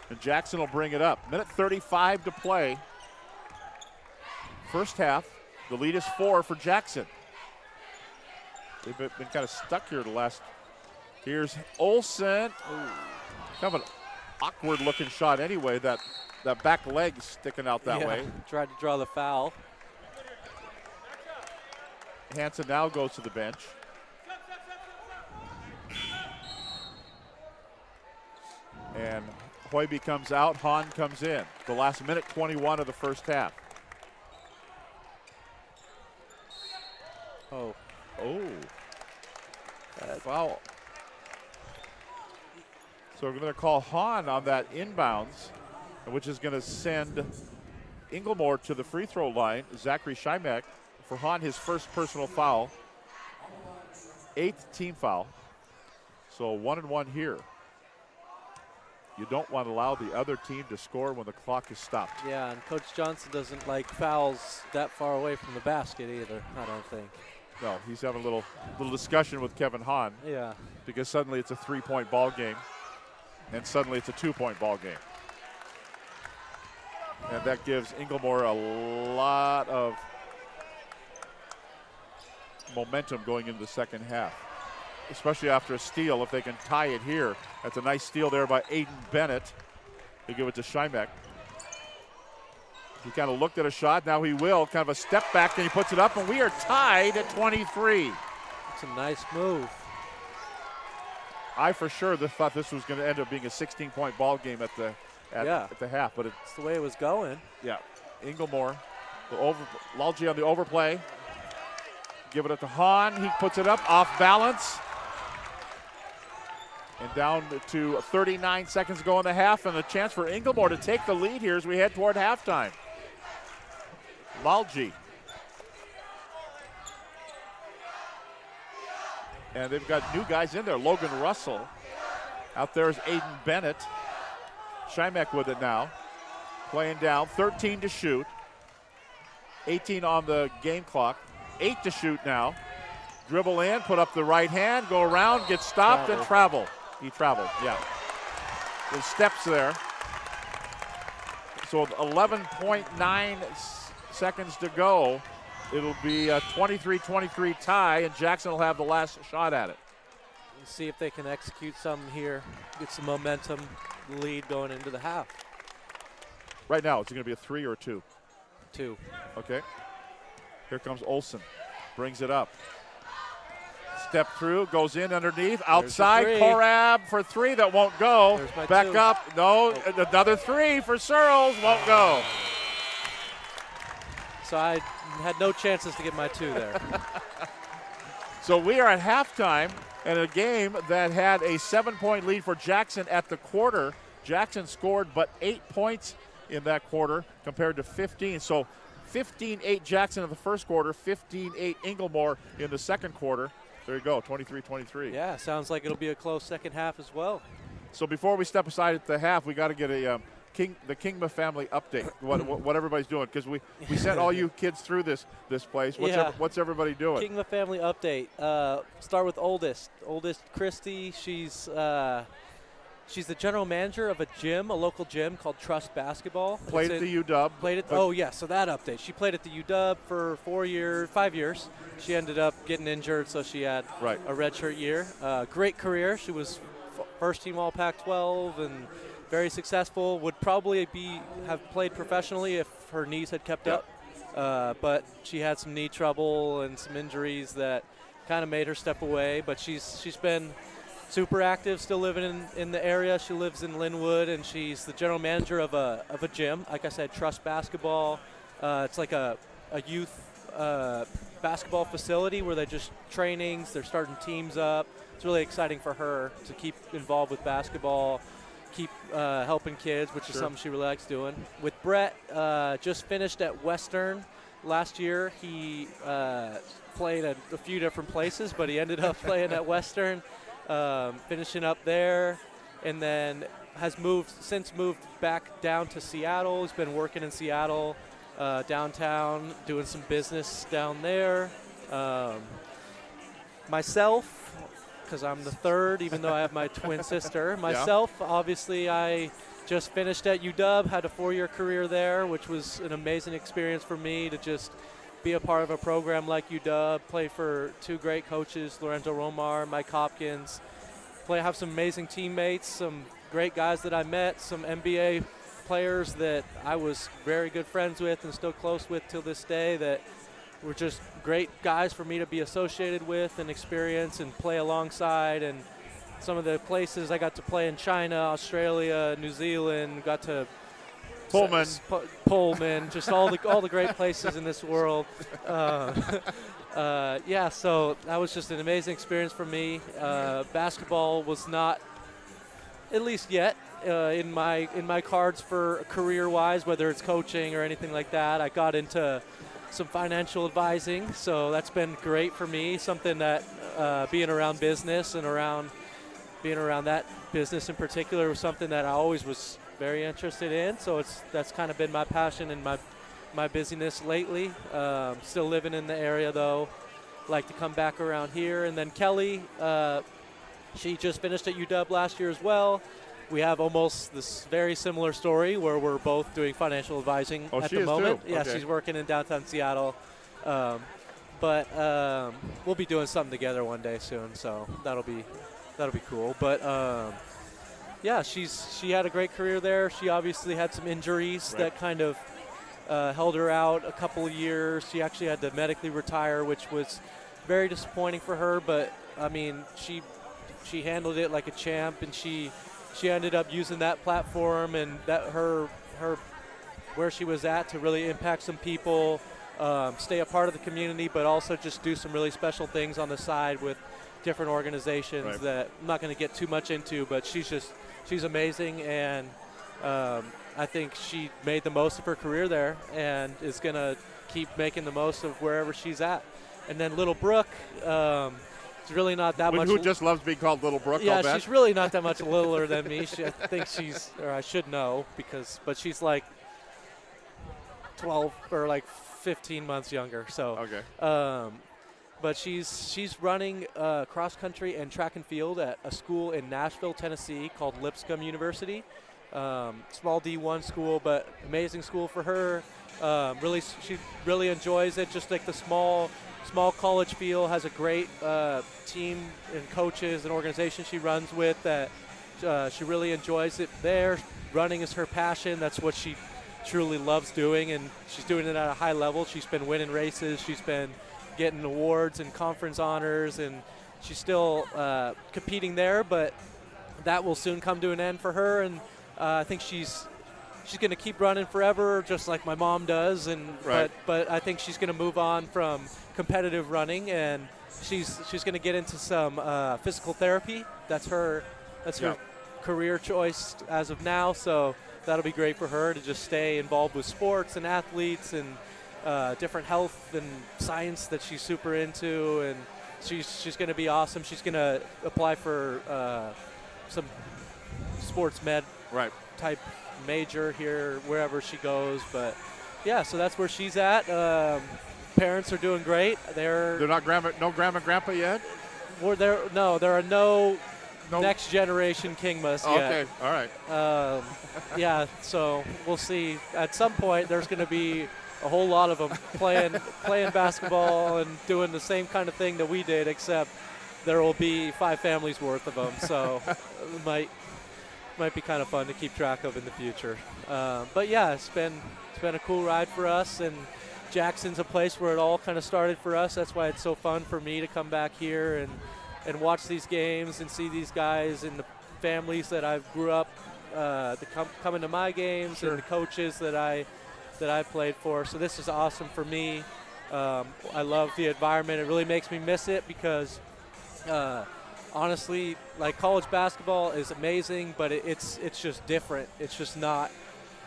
and Jackson will bring it up. Minute 35 to play. First half, the lead is 4 for Jackson. They've been kind of stuck here the last. Here's Olsen. Ooh. Kind of an awkward looking shot anyway, that back leg sticking out that way. Tried to draw the foul. Hansen now goes to the bench. And Hoiby comes out, Hahn comes in. The last minute 21 of the first half. Oh. Foul. So we're going to call Hahn on that inbounds, which is going to send Inglemoor to the free throw line. Zachary Shymek for Hahn, his first personal foul. 8th team foul. So 1-1 here. You don't want to allow the other team to score when the clock is stopped. Yeah, and Coach Johnson doesn't like fouls that far away from the basket either, I don't think. No, he's having a little discussion with Kevin Hahn. Yeah. Because suddenly it's a 3-point ball game, and suddenly it's a 2-point ball game. And that gives Inglemoor a lot of momentum going into the second half, especially after a steal. If they can tie it here, that's a nice steal there by Aiden Bennett. They give it to Shymek. He kind of looked at a shot. Now he will. Kind of a step back, then he puts it up, and we are tied at 23. It's a nice move. I for sure thought this was going to end up being a 16-point ball game at the half, but it's the way it was going. Yeah, Inglemoor, Lalji on the overplay. Give it up to Hahn. He puts it up off balance. And down to 39 seconds to go in the half, and a chance for Inglemoor to take the lead here as we head toward halftime. Lalji. And they've got new guys in there. Logan Russell. Out there is Aiden Bennett. Schimek with it now. Playing down. 13 to shoot. 18 on the game clock. 8 to shoot now. Dribble in, put up the right hand, go around, get stopped, and travel. He traveled, yeah. With steps there. So 11.9 seconds to go. It'll be a 23-23 tie, and Jackson will have the last shot at it. Let's see if they can execute something here, get some momentum, lead going into the half. Right now, is it going to be a 3 or a 2? 2. Okay. Here comes Olsen. Brings it up. Step through, goes in underneath, outside, Korab for 3, that won't go. Back 2. up, no, another 3 for Searles, won't go. So I had no chances to get my 2 there. So we are at halftime in a game that had a 7-point lead for Jackson at the quarter. Jackson scored but 8 points in that quarter compared to 15. So 15-8 Jackson in the first quarter, 15-8 Inglemoor in the second quarter. There you go, 23-23. Yeah, sounds like it'll be a close second half as well. So before we step aside at the half, we got to get the Kingma family update, what everybody's doing, because we sent all you kids through this place. What's everybody doing? Kingma family update. Start with oldest Christy. She's the general manager of a local gym called Trust Basketball. Played at the UW. So that update. She played at the UW for 5 years. She ended up getting injured, so she had a redshirt year. Great career. She was first team All Pac-12 and very successful. Would probably have played professionally if her knees had kept up. But she had some knee trouble and some injuries that kind of made her step away. But she's been super active, still living in the area. She lives in Linwood, and she's the general manager of a gym. Like I said, Trust Basketball. It's like a youth basketball facility where they just trainings. They're starting teams up. It's really exciting for her to keep involved with basketball, keep helping kids, which is something she really likes doing. With Brett, just finished at Western last year. He played at a few different places, but he ended up playing at Western. Finishing up there, and then has moved back down to Seattle. He's been working in Seattle, downtown, doing some business down there. Myself, because I'm the third, even though I have my twin sister. Myself, obviously, I just finished at UW, had a 4-year career there, which was an amazing experience for me to just be a part of a program like UW, play for 2 great coaches, Lorenzo Romar, Mike Hopkins, have some amazing teammates, some great guys that I met, some NBA players that I was very good friends with and still close with till this day that were just great guys for me to be associated with and experience and play alongside. And some of the places I got to play in China, Australia, New Zealand, got to Pullman, just all the great places in this world. So that was just an amazing experience for me. Basketball was not, at least yet, in my cards for career-wise, whether it's coaching or anything like that. I got into some financial advising, so that's been great for me. Something that being around business and being around that business in particular was something that I always was very interested in, so that's kind of been my passion and my busyness lately. Still living in the area though, like to come back around here. And then Kelly, she just finished at UW last year as well. We have almost this very similar story where we're both doing financial advising at the moment. Too? Yeah, okay. She's working in downtown Seattle, but we'll be doing something together one day soon, so that'll be cool. But she had a great career there. She obviously had some injuries that kind of held her out a couple of years. She actually had to medically retire, which was very disappointing for her. But I mean, she handled it like a champ, and she ended up using that platform and that her where she was at to really impact some people, stay a part of the community, but also just do some really special things on the side with different organizations that I'm not going to get too much into. But she's amazing, and I think she made the most of her career there and is going to keep making the most of wherever she's at. And then Little Brooke, it's really not that much. Who just loves being called Little Brooke? Yeah, she's really not that much littler than me. I think or I should know but she's like 12 or like 15 months younger. So okay. But she's running cross country and track and field at a school in Nashville, Tennessee called Lipscomb University. Small D1 school, but amazing school for her. She really enjoys it. Just like the small college feel, has a great team and coaches and organization she runs with that she really enjoys it there. Running is her passion. That's what she truly loves doing, and she's doing it at a high level. She's been winning races. She's been getting awards and conference honors, and she's still competing there, but that will soon come to an end for her. And I think she's going to keep running forever, just like my mom does. And but I think she's going to move on from competitive running, and she's going to get into some physical therapy. That's her career choice as of now. So that'll be great for her to just stay involved with sports and athletes and different health and science that she's super into. And she's going to be awesome. She's going to apply for some sports med type major here wherever she goes. But yeah, so that's where she's at. Parents are doing great. They're not grandma and grandpa yet. There are no next generation Kingmas yet. Okay, all right. Yeah, so we'll see. At some point, there's going to be a whole lot of them playing basketball and doing the same kind of thing that we did, except there will be 5 families worth of them. So it might be kind of fun to keep track of in the future. But yeah, it's been a cool ride for us, and Jackson's a place where it all kind of started for us. That's why it's so fun for me to come back here and watch these games and see these guys and the families that I grew up coming to my games, and the coaches that I played for. So this is awesome for me. I love the environment. It really makes me miss it because honestly, like, college basketball is amazing, but it's just different. It's just not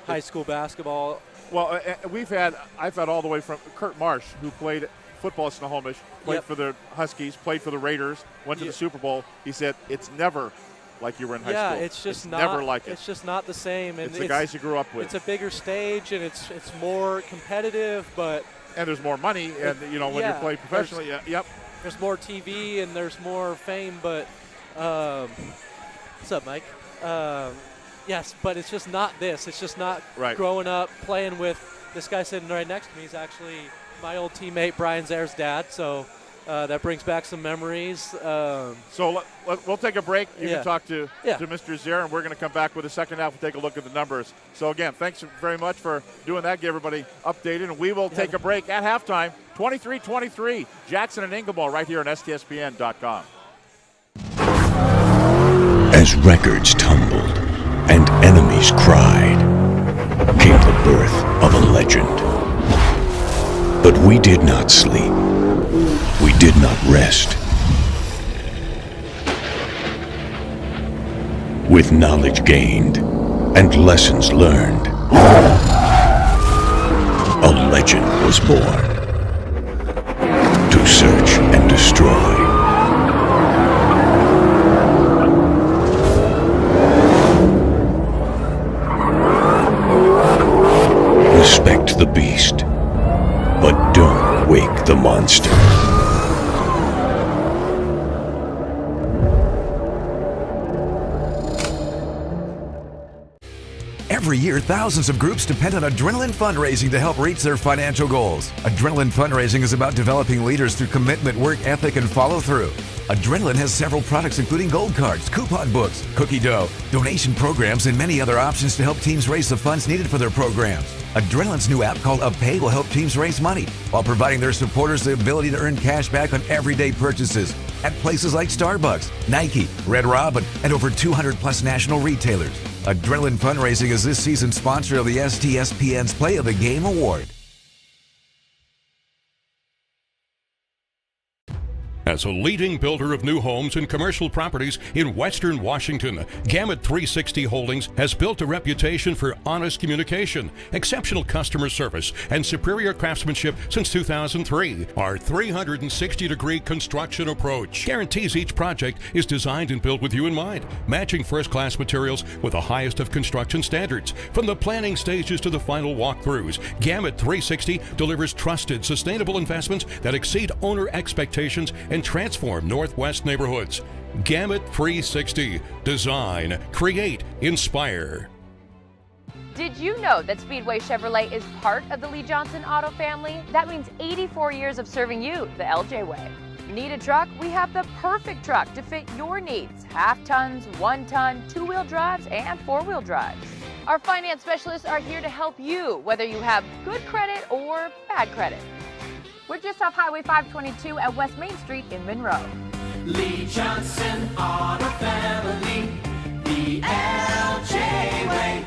high school basketball. Well, I've had all the way from Kurt Marsh, who played football at Snohomish, played for the Huskies, played for the Raiders, went to the Super Bowl. He said it's never like you were in high school. Yeah, it's just never like it. It's just not the same. And it's the guys you grew up with. It's a bigger stage, and it's more competitive, and there's more money, and when you're playing professionally, there's more TV and there's more fame, but what's up, Mike? Yes, but it's just not this. It's just not growing up playing with this guy sitting right next to me. He's actually my old teammate Brian Zare's dad, so that brings back some memories. So we'll take a break. You can talk to Mr. Zare, and we're going to come back with the second half and take a look at the numbers. So again, thanks very much for doing that. Get everybody updated, and we will take a break at halftime. 23-23, Jackson and Inglemoor right here on STSPN.com. As records tumbled and enemies cried, came the birth of a legend. But we did not sleep. We did not rest. With knowledge gained and lessons learned, a legend was born to search and destroy. Respect the beast, but don't wake the monster. Every year, thousands of groups depend on Adrenaline Fundraising to help reach their financial goals. Adrenaline Fundraising is about developing leaders through commitment, work ethic, and follow-through. Adrenaline has several products including gold cards, coupon books, cookie dough, donation programs, and many other options to help teams raise the funds needed for their programs. Adrenaline's new app called UpPay will help teams raise money while providing their supporters the ability to earn cash back on everyday purchases at places like Starbucks, Nike, Red Robin, and over 200 plus national retailers. Adrenaline Fundraising is this season's sponsor of the STSPN's Play of the Game Award. As a leading builder of new homes and commercial properties in Western Washington, Gamut 360 Holdings has built a reputation for honest communication, exceptional customer service, and superior craftsmanship since 2003. Our 360-degree construction approach guarantees each project is designed and built with you in mind, matching first-class materials with the highest of construction standards. From the planning stages to the final walkthroughs, Gamut 360 delivers trusted, sustainable investments that exceed owner expectations and transform Northwest neighborhoods. Gamut 360. Design, create, inspire. Did you know that Speedway Chevrolet is part of the Lee Johnson Auto family? That means 84 years of serving you the LJ way. Need a truck? We have the perfect truck to fit your needs. Half tons, 1 ton, 2-wheel drives, and 4-wheel drives. Our finance specialists are here to help you, whether you have good credit or bad credit. We're just off Highway 522 at West Main Street in Monroe. Lee Johnson Auto Family, the LJ way.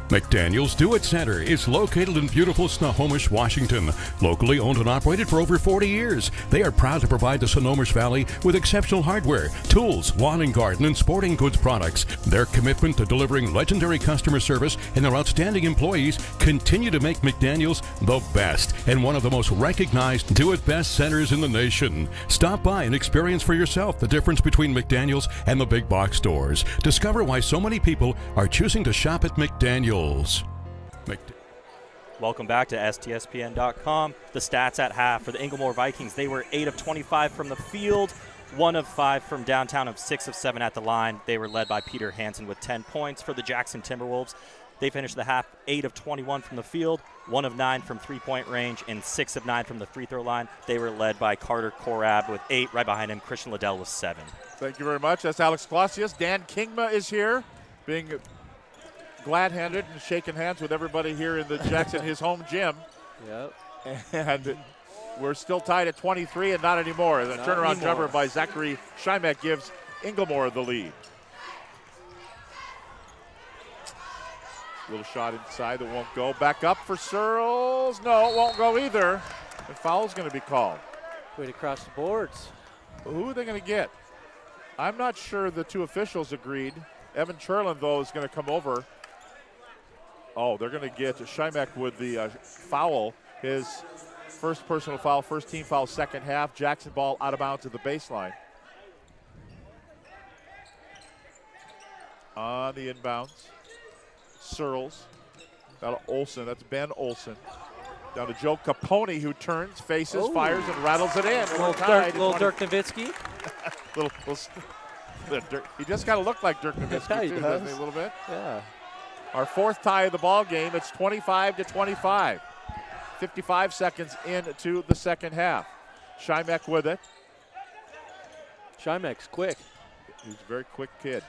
McDaniel's Do It Center is located in beautiful Snohomish, Washington. Locally owned and operated for over 40 years, they are proud to provide the Snohomish Valley with exceptional hardware, tools, lawn and garden, and sporting goods products. Their commitment to delivering legendary customer service and their outstanding employees continue to make McDaniel's the best and one of the most recognized Do It Best centers in the nation. Stop by and experience for yourself the difference between McDaniel's and the big box stores. Discover why so many people are choosing to shop at McDaniel's. Welcome back to STSPN.com. The stats at half for the Inglemoor Vikings. They were 8 of 25 from the field, 1 of 5 from downtown, of 6 of 7 at the line. They were led by Peter Hansen with 10 points. For the Jackson Timberwolves, they finished the half 8 of 21 from the field, 1 of 9 from three-point range, and 6 of 9 from the free throw line. They were led by Carter Korab with 8. Right behind him, Christian Liddell with 7. Thank you very much. That's Alex Clausius. Dan Kingma is here, being glad-handed and shaking hands with everybody here in the Jackson, his home gym. Yep. And we're still tied at 23 and not anymore. The turnaround jumper by Zachary Schimek gives Inglemoor the lead. Little shot inside that won't go. Back up for Searles. No, it won't go either. And foul's going to be called. Way to cross the boards. Who are they going to get? I'm not sure the two officials agreed. Evan Cherlin, though, is going to come over. Oh, they're going to get Schimek with the foul. His first personal foul, first team foul, second half. Jackson ball out of bounds at the baseline. On the inbounds, Searles. Down to Olsen. That's Ben Olsen. Down to Joe Capone, who turns, faces, fires, and rattles it in. Little Dirk Nowitzki. He just kind of looked like Dirk Nowitzki, too, doesn't he, a little bit? Yeah. Our fourth tie of the ball game. It's 25-25. 55 seconds into the second half. Schimek with it. Schimek's quick. He's a very quick kid.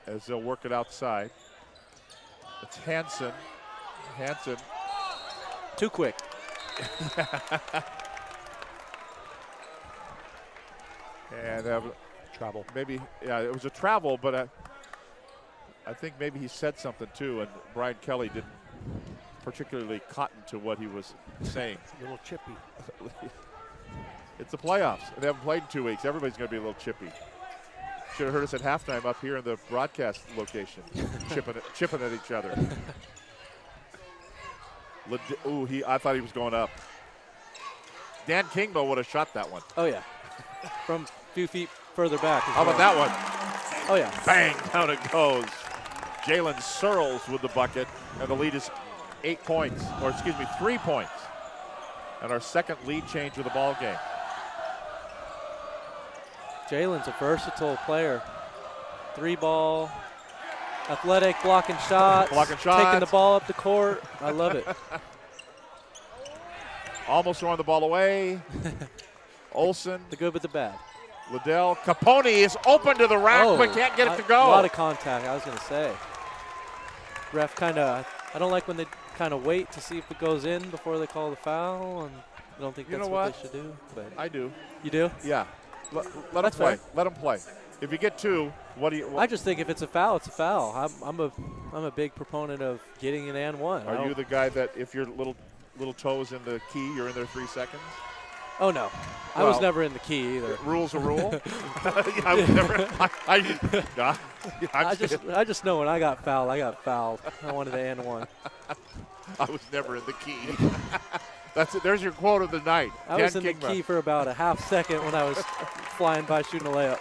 As they'll work it outside. It's Hansen. Hansen. Too quick. And travel. Maybe, yeah, it was a travel, but I think maybe he said something too, and Brian Kelly didn't particularly cotton to what he was saying. A little chippy. It's the playoffs. They haven't played in 2 weeks. Everybody's going to be a little chippy. Should have heard us at halftime up here in the broadcast location, chipping at each other. I thought he was going up. Dan Kingma would have shot that one. Oh, yeah. From a few feet further back. How about that one? Oh, yeah. Bang, down it goes. Jalen Searles with the bucket, and the lead is 8 points, or excuse me, 3 points. And our second lead change of the ball game. Jalen's a versatile player. 3-ball, athletic, blocking shots. Taking the ball up the court. I love it. Almost throwing the ball away. Olsen. The good with the bad. Liddell. Capone is open to the rack, but can't get it to go. A lot of contact, I was going to say. Ref kind of I don't like when they kind of wait to see if it goes in before they call the foul, and I don't think You that's know what they should do. But I do. You do? Yeah. Let them That's play. fair. Let them play. If you get 2, what do you? I just think if it's a foul, it's a foul. I'm a big proponent of getting an and one. Are you the guy that if your little toe is in the key, you're in there 3 seconds? Oh no, I was never in the key either. Rule's a rule. I was never. I just know when I got fouled, I got fouled. I wanted an and one. I was never in the key. That's it. There's your quote of the night. I was in the key for about a half second when I was flying by shooting a layup.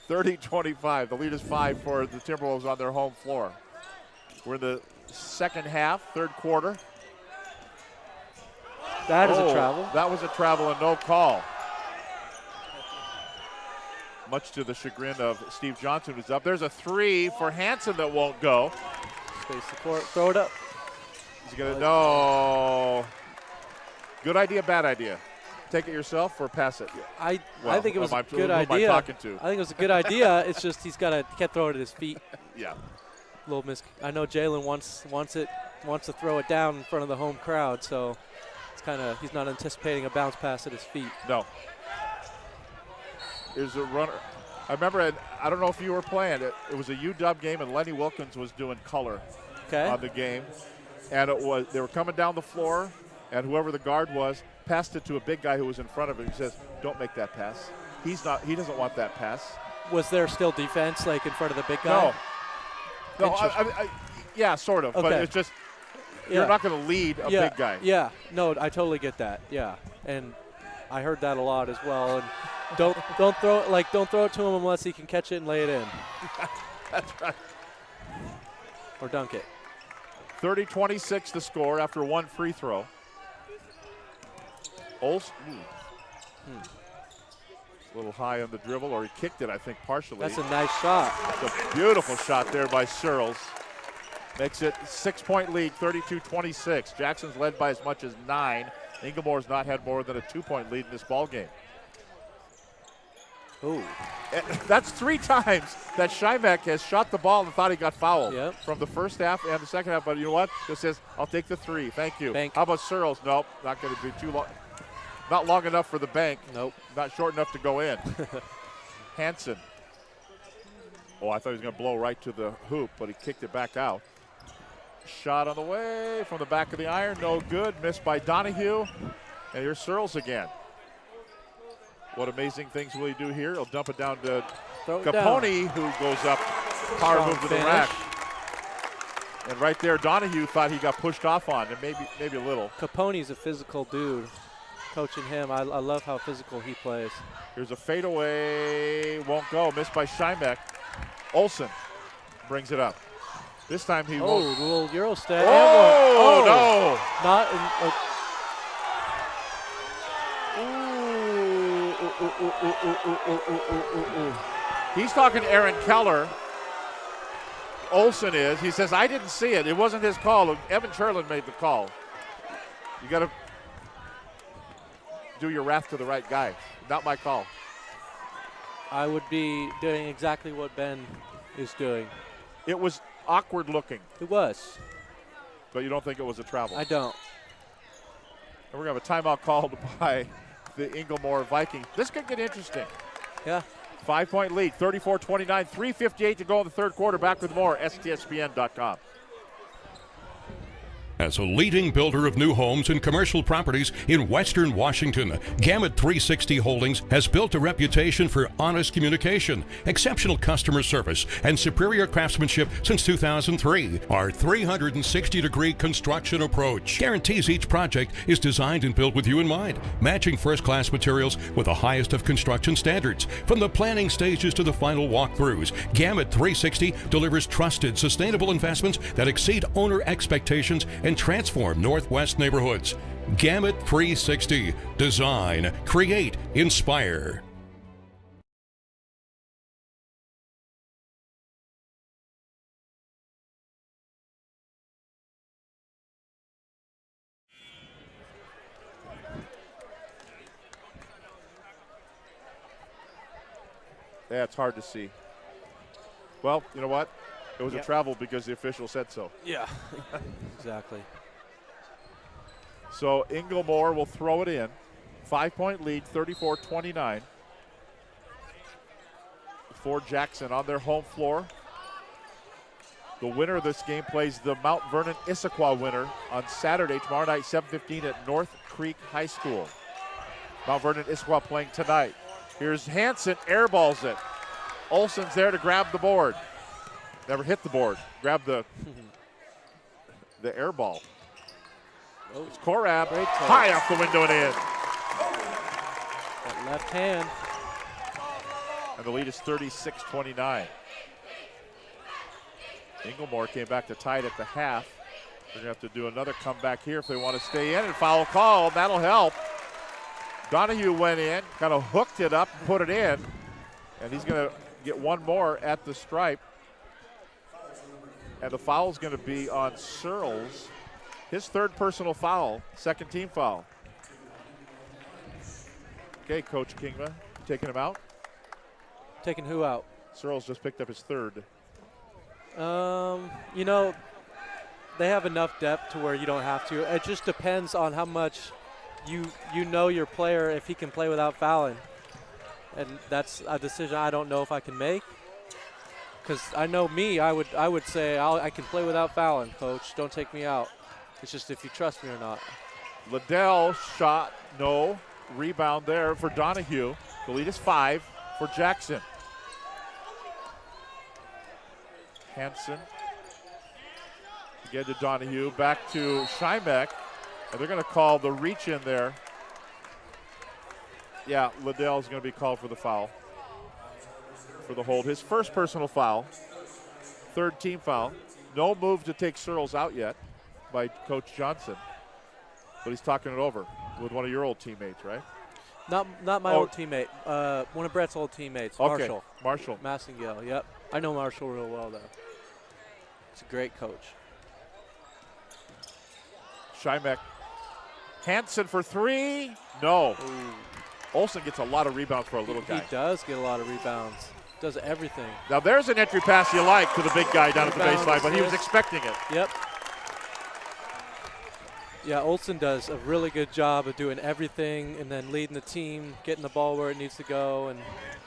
30-25. The lead is 5 for the Timberwolves on their home floor. We're in the second half, third quarter. That is a travel. That was a travel and no call. Much to the chagrin of Steve Johnson, who's up. There's a 3 for Hansen that won't go. Space the court, throw it up. He's going to, no. Good idea, bad idea. Take it yourself or pass it? I think it was a good idea. Who am I talking to? I think it was a good idea. It's just he can't throw it at his feet. Yeah. Little miss. I know Jalen wants to throw it down in front of the home crowd, so it's kind of he's not anticipating a bounce pass at his feet. No. There's a runner. I remember, I don't know if you were playing it. It was a UW game, and Lenny Wilkins was doing color on the game, and they were coming down the floor, and whoever the guard was passed it to a big guy who was in front of him. He says, "Don't make that pass. He doesn't want that pass." Was there still defense like in front of the big guy? No. Yeah, sort of. Okay. But it's just you're not going to lead a big guy. Yeah. No, I totally get that. Yeah, and I heard that a lot as well. And don't throw it to him unless he can catch it and lay it in. That's right. Or dunk it. 30-26 the score after one free throw. Olsen. A little high on the dribble, or he kicked it, I think, partially. That's a nice shot. That's a beautiful shot there by Searles. Makes it 6-point lead, 32-26. Jackson's led by as much as 9. Inglemoor's not had more than a 2-point lead in this ball game. Ooh. That's 3 times that Shymek has shot the ball and thought he got fouled from the first half and the second half. But you know what? Just says, I'll take the 3. Thank you. Bank. How about Searles? Nope, not going to be too long. Not long enough for the bank. Nope. Not short enough to go in. Hansen. Oh, I thought he was going to blow right to the hoop, but he kicked it back out. Shot on the way from the back of the iron. No good. Missed by Donahue. And here's Searles again. What amazing things will he do here? He'll dump it down to Capone, who goes up, power move to the rack. And right there, Donahue thought he got pushed off on, and maybe a little. Capone's a physical dude. Coaching him, I love how physical he plays. Here's a fadeaway, won't go. Missed by Shymek. Olsen brings it up. This time he won't. Oh, the little Euro step. Oh, no. Not in. He's talking to Aaron Keller. Olsen is. He says, I didn't see it. It wasn't his call. Evan Cherlin made the call. You got to do your wrath to the right guy. Not my call. I would be doing exactly what Ben is doing. It was awkward looking. It was. But you don't think it was a travel? I don't. And we're going to have a timeout called by the Inglemoor Vikings. This could get interesting. Yeah. 5-point lead, 34-29, 3:58 to go in the third quarter. Back with more, STSPN.com. As a leading builder of new homes and commercial properties in Western Washington, Gamut 360 Holdings has built a reputation for honest communication, exceptional customer service, and superior craftsmanship since 2003. Our 360-degree construction approach guarantees each project is designed and built with you in mind, matching first-class materials with the highest of construction standards. From the planning stages to the final walkthroughs, Gamut 360 delivers trusted, sustainable investments that exceed owner expectations and transform Northwest neighborhoods. Gamut 360. Design, create, inspire. Yeah, it's hard to see. Well, you know what? It was a travel because the official said so. Yeah, exactly. So Inglemoor will throw it in. 5-point lead, 34-29. For Jackson on their home floor. The winner of this game plays the Mount Vernon Issaquah winner on Saturday, tomorrow night, 7:15 at North Creek High School. Mount Vernon Issaquah playing tonight. Here's Hansen, airballs it. Olsen's there to grab the board. Never hit the board. Grab the air ball. Oh. It's Korab, high off the window and in. That left hand. And the lead is 36-29. Inglemoor came back to tie it at the half. They're going to have to do another comeback here if they want to stay in. And foul call, that'll help. Donahue went in, kind of hooked it up and put it in. And he's going to get one more at the stripe. And the foul is going to be on Searles. His third personal foul, second team foul. Okay, Coach Kingma, you taking him out? Taking who out? Searles just picked up his third. You know, they have enough depth to where you don't have to. It just depends on how much you know your player, if he can play without fouling. And that's a decision I don't know if I can make. Because I know me, I would say I can play without fouling, Coach. Don't take me out. It's just if you trust me or not. Liddell shot, no. Rebound there for Donahue. The lead is 5 for Jackson. Hansen. Again to Donahue. Back to Shymek. And they're going to call the reach in there. Yeah, Liddell's going to be called for the foul. For the hold. His first personal foul. Third team foul. No move to take Searles out yet by Coach Johnson. But he's talking it over with one of your old teammates, right? Not my old teammate. One of Brett's old teammates, Okay. Marshall. Massengale, yep. I know Marshall real well, though. He's a great coach. Shymek. Hansen for 3. No. Ooh. Olsen gets a lot of rebounds for a little guy. He does get a lot of rebounds. Does everything. Now there's an entry pass you like to the big guy down at the baseline, but he was expecting it. Yep. Yeah, Olsen does a really good job of doing everything and then leading the team, getting the ball where it needs to go. And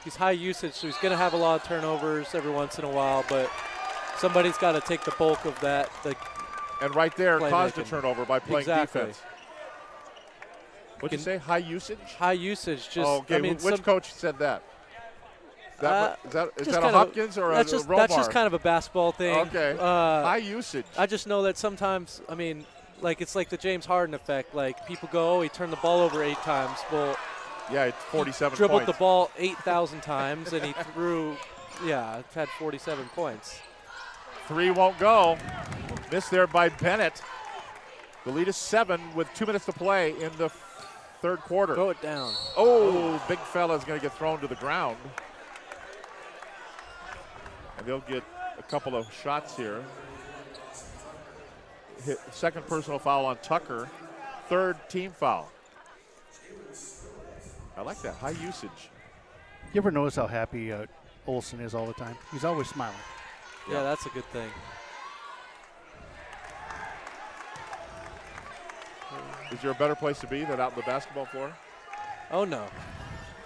he's high usage, so he's going to have a lot of turnovers every once in a while, but somebody's got to take the bulk of that. And right there caused a turnover by playing exactly. defense. What'd you say, high usage? High usage. Just, okay, I mean, which coach said that? Is that a Hopkins or that's a just, Romar? That's just kind of a basketball thing. Okay, high usage. I just know that sometimes, I mean, like it's like the James Harden effect. Like people go, oh, he turned the ball over 8 times. Well, yeah, it's 47 dribbled points. the ball 8,000 times, and he threw, had 47 points. 3 won't go. Missed there by Bennett. The lead is 7 with 2 minutes to play in the third quarter. Throw it down. Oh, big fella's going to get thrown to the ground. And they'll get a couple of shots here. Second personal foul on Tucker. Third team foul. I like that, high usage. You ever notice how happy Olsen is all the time? He's always smiling. Yeah, that's a good thing. Is there a better place to be than out on the basketball floor? Oh, no.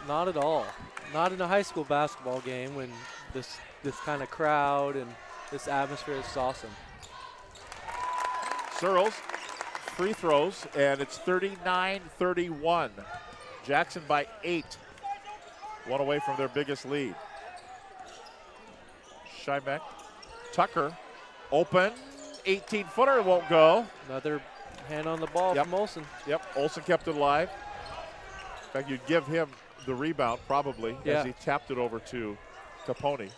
Not at all. Not in a high school basketball game when this kind of crowd and this atmosphere is awesome. Searles, free throws, and it's 39-31. Jackson by 8. 1 away from their biggest lead. Shymek, Tucker, open, 18-footer, won't go. Another hand on the ball from Olsen. Yep, Olsen kept it alive. In fact, you'd give him the rebound probably as he tapped it over to Capone.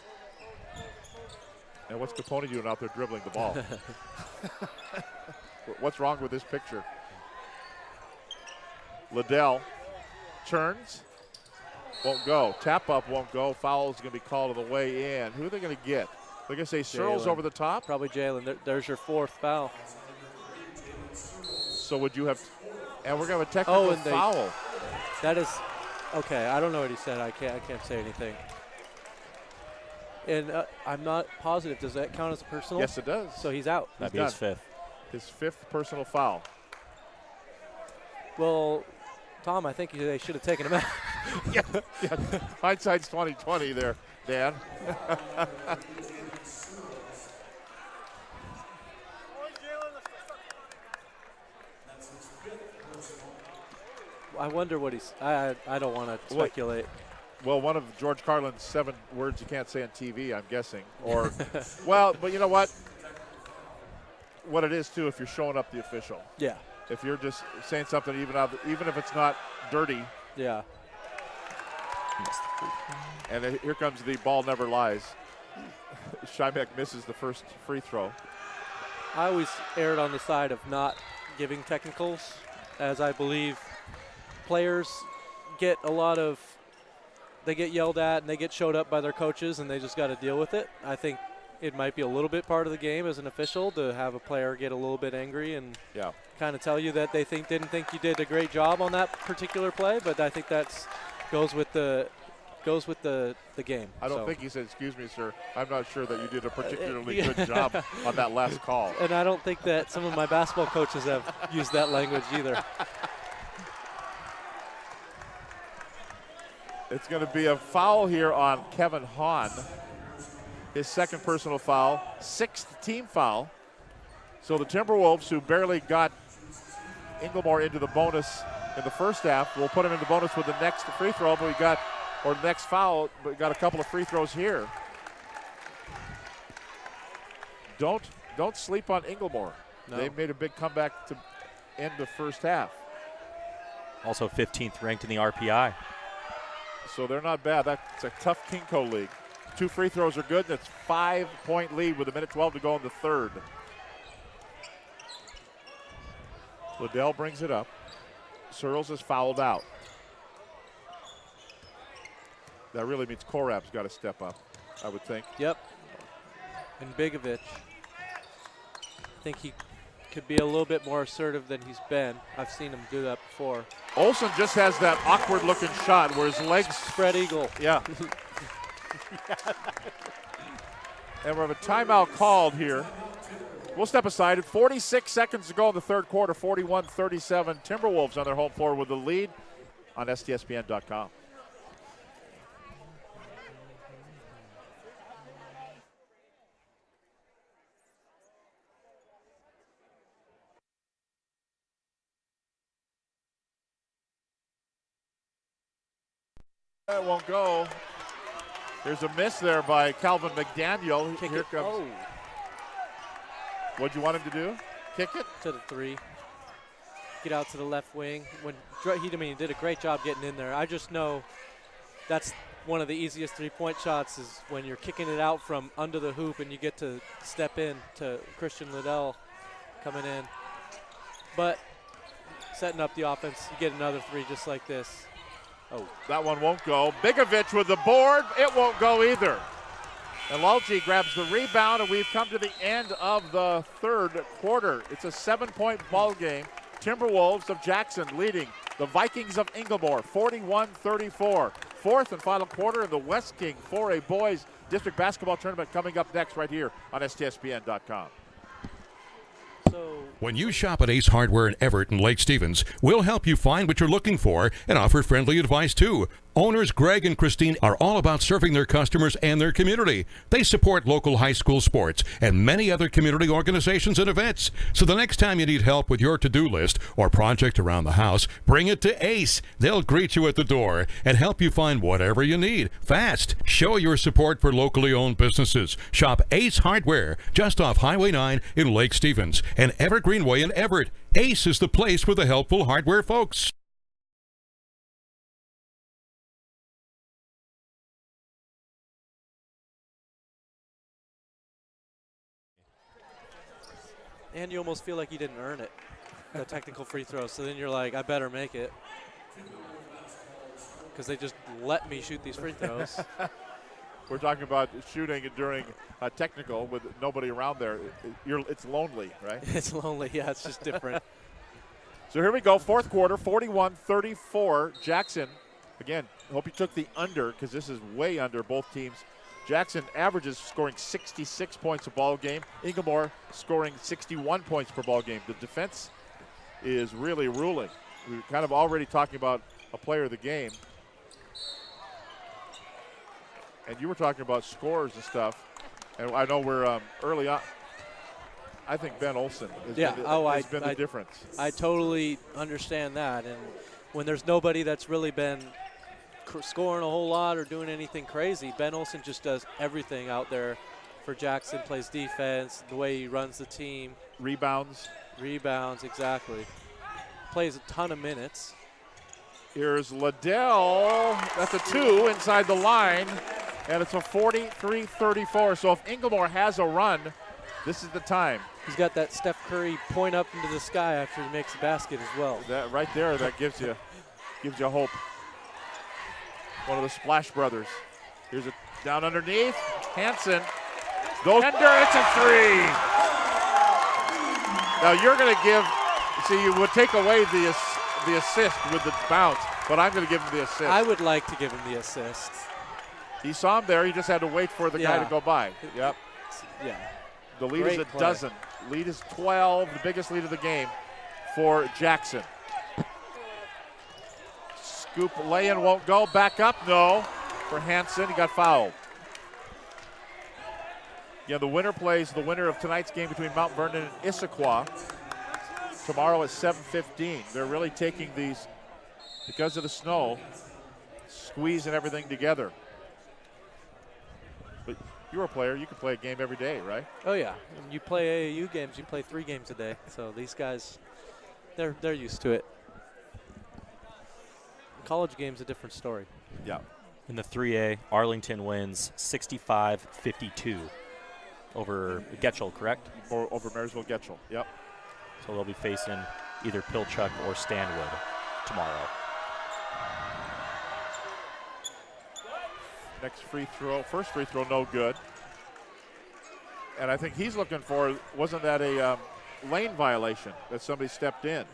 And what's Capone doing out there dribbling the ball? What's wrong with this picture? Liddell turns, won't go. Tap up won't go. Foul is going to be called on the way in. Who are they going to get? They're going to say Searles over the top? Probably Jalen. There's your 4th foul. So would you have, and we're going to have a technical foul. That is, okay, I don't know what he said. I can't say anything. And I'm not positive. Does that count as a personal? Yes, it does. So he's out. That'd be his fifth. His fifth personal foul. Well, Tom, I think they should have taken him out. yeah. Hindsight's 20/20 there, Dan. I wonder what he's. I don't want to speculate. Well, one of George Carlin's 7 words you can't say on TV, I'm guessing. Or, well, but you know what? What it is, too, if you're showing up the official. Yeah. If you're just saying something, even if it's not dirty. Yeah. And then here comes the ball never lies. Shymek misses the first free throw. I always erred on the side of not giving technicals, as I believe players get a lot of. They get yelled at and they get showed up by their coaches and they just got to deal with it. I think it might be a little bit part of the game as an official to have a player get a little bit angry and kind of tell you that they didn't think you did a great job on that particular play, but I think that's goes with the game. I don't think he said, "Excuse me, sir, I'm not sure that you did a particularly good job on that last call." And I don't think that some of my basketball coaches have used that language either. It's going to be a foul here on Kevin Hahn. His second personal foul, 6th team foul. So the Timberwolves, who barely got Inglemoor into the bonus in the first half, will put him in the bonus with the next free throw, or the next foul, but we got a couple of free throws here. Don't sleep on Inglemoor. No. They made a big comeback to end the first half. Also 15th ranked in the RPI. So they're not bad. That's a tough Kingco league. 2 free throws are good. That's 5-point lead with 1:12 to go in the third. Liddell brings it up. Searles is fouled out. That really means Korab's got to step up, I would think. Yep. And Bigovich. I think he could be a little bit more assertive than he's been. I've seen him do that before. Olsen just has that awkward looking shot where his legs. Spread eagle. Yeah. And we have a timeout called here. We'll step aside. 46 seconds to go in the third quarter, 41-37. Timberwolves on their home floor with the lead on STSPN.com. That won't go. There's a miss there by Calvin McDaniel. Here comes. Oh. What'd you want him to do? Kick it? To the 3. Get out to the left wing. He did a great job getting in there. I just know that's one of the easiest 3-point shots is when you're kicking it out from under the hoop and you get to step in to Christian Liddell coming in. But setting up the offense, you get another 3 just like this. Oh, that one won't go. Bigovich with the board. It won't go either. And Lalji grabs the rebound, and we've come to the end of the third quarter. It's a 7-point ball game. Timberwolves of Jackson leading the Vikings of Inglemoor 41-34. Fourth and final quarter of the West King 4A Boys District Basketball Tournament coming up next right here on STSPN.com. When you shop at Ace Hardware in Everett and Lake Stevens, we'll help you find what you're looking for and offer friendly advice too. Owners Greg and Christine are all about serving their customers and their community. They support local high school sports and many other community organizations and events. So the next time you need help with your to-do list or project around the house, bring it to Ace. They'll greet you at the door and help you find whatever you need fast. Show your support for locally owned businesses. Shop Ace Hardware just off Highway 9 in Lake Stevens and Evergreen Way in Everett. Ace is the place for the helpful hardware folks. And you almost feel like you didn't earn it, the technical free throw. So then you're like, I better make it. Because they just let me shoot these free throws. We're talking about shooting during a technical with nobody around there. It's lonely, right? It's lonely, yeah, it's just different. So here we go, fourth quarter, 41-34. Jackson, again, I hope you took the under because this is way under both teams' Jackson averages scoring 66 points a ball game. Inglemoor scoring 61 points per ball game. The defense is really ruling. We're kind of already talking about a player of the game. And you were talking about scores and stuff. And I know we're early on. I think Ben Olsen has been the difference. I totally understand that. And when there's nobody that's really been scoring a whole lot or doing anything crazy, Ben Olsen just does everything out there for Jackson, plays defense, the way he runs the team. Rebounds, exactly. Plays a ton of minutes. Here's Liddell. That's a 2 inside the line, and it's a 43-34. So if Inglemoor has a run, this is the time. He's got that Steph Curry point up into the sky after he makes the basket as well. That right there, that gives you hope. One of the Splash Brothers. Here's a down underneath. Hansen goes under. It's a 3. Now you're going to give. See, you would take away the assist with the bounce, but I'm going to give him the assist. I would like to give him the assist. He saw him there. He just had to wait for the guy to go by. Yep. Yeah. The lead is a dozen. Lead is 12, the biggest lead of the game for Jackson. Scoop lay-in won't go. Back up, no. For Hansen, he got fouled. Yeah, the winner plays the winner of tonight's game between Mount Vernon and Issaquah tomorrow at 7:15. They're really taking these, because of the snow, squeezing everything together. But you're a player, you can play a game every day, right? Oh yeah, when you play AAU games, you play 3 games a day. So these guys, they're used to it. College game's a different story. Yeah. In the 3A, Arlington wins 65-52 over Getchell, correct? Over Marysville Getchell, yep. So they'll be facing either Pilchuck or Stanwood tomorrow. Next free throw, first free throw, no good. And I think he's looking for, wasn't that a lane violation that somebody stepped in?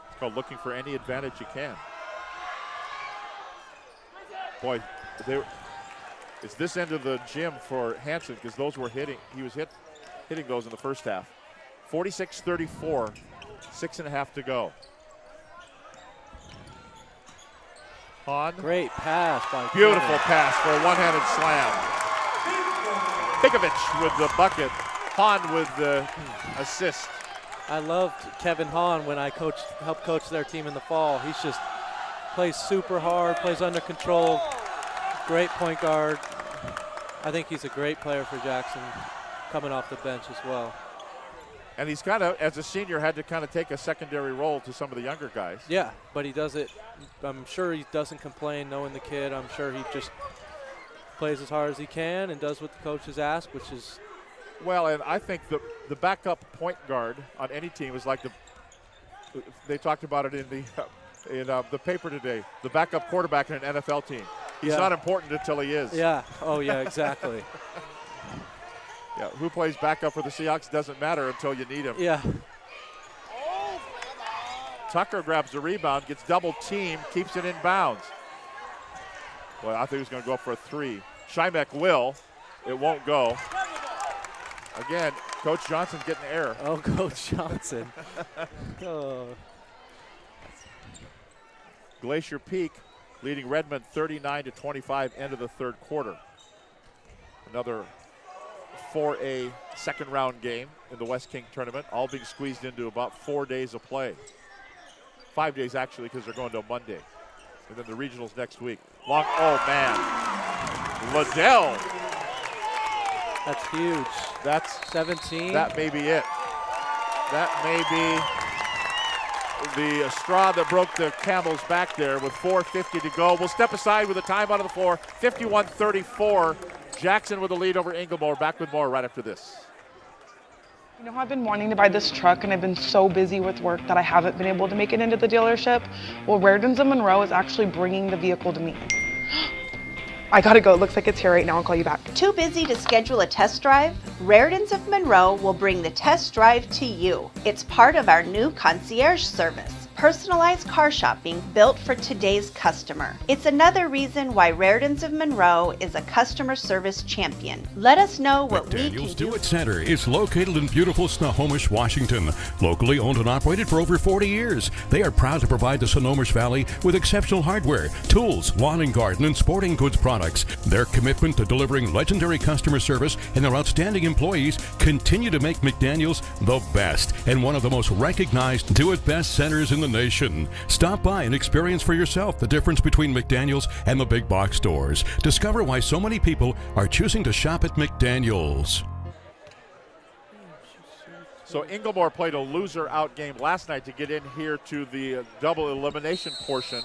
It's called looking for any advantage you can. Boy, it's this end of the gym for Hansen because those were hitting. He was hitting those in the first half. 46-34, 6.5 to go. Hahn. Great pass by Beautiful pass for a one-handed slam. Bikovich with the bucket. Hahn with the assist. I loved Kevin Hahn when I helped coach their team in the fall. He's just plays super hard, plays under control, great point guard. I think he's a great player for Jackson coming off the bench as well. And he's kind of, as a senior, had to kind of take a secondary role to some of the younger guys. Yeah, but he does it. I'm sure he doesn't complain knowing the kid. I'm sure he just plays as hard as he can and does what the coaches ask, which is. Well, and I think the backup point guard on any team is like they talked about it in the paper today, the backup quarterback in an NFL team. He's not important until he is. Yeah, oh yeah, exactly. Yeah, who plays backup for the Seahawks doesn't matter until you need him. Yeah. Tucker grabs the rebound, gets double teamed, keeps it in bounds. Well, I think he was going to go up for a 3. Shymek will. It won't go. Again, Coach Johnson's getting error. Oh, Coach Johnson. Oh. Glacier Peak leading Redmond 39-25, end of the third quarter. Another 4A second round game in the West King tournament, all being squeezed into about 4 days of play. 5 days actually, because they're going to Monday. And then the regionals next week. Oh man. Liddell. That's huge. That's 17. That may be it. That may be the straw that broke the camel's back there with 4:50 to go. We'll step aside with a time out of the floor. 51-34. Jackson with the lead over Inglemoor. Back with more right after this. You know, I've been wanting to buy this truck and I've been so busy with work that I haven't been able to make it into the dealership. Well, Rairdon's of Monroe is actually bringing the vehicle to me. I gotta go. It looks like it's here right now. I'll call you back. Too busy to schedule a test drive? Rairdon's of Monroe will bring the test drive to you. It's part of our new concierge service. Personalized car shopping built for today's customer. It's another reason why Rairdon's of Monroe is a customer service champion. Let us know what we can McDaniel's do. Do It Center is located in beautiful Snohomish, Washington. Locally owned and operated for over 40 years. They are proud to provide the Snohomish Valley with exceptional hardware, tools, lawn and garden, and sporting goods products. Their commitment to delivering legendary customer service and their outstanding employees continue to make McDaniel's the best and one of the most recognized do-it-best centers in the nation. Stop by and experience for yourself the difference between McDaniel's and the big box stores. Discover why so many people are choosing to shop at McDaniel's. So Inglemoor played a loser-out game last night to get in here to the double elimination portion.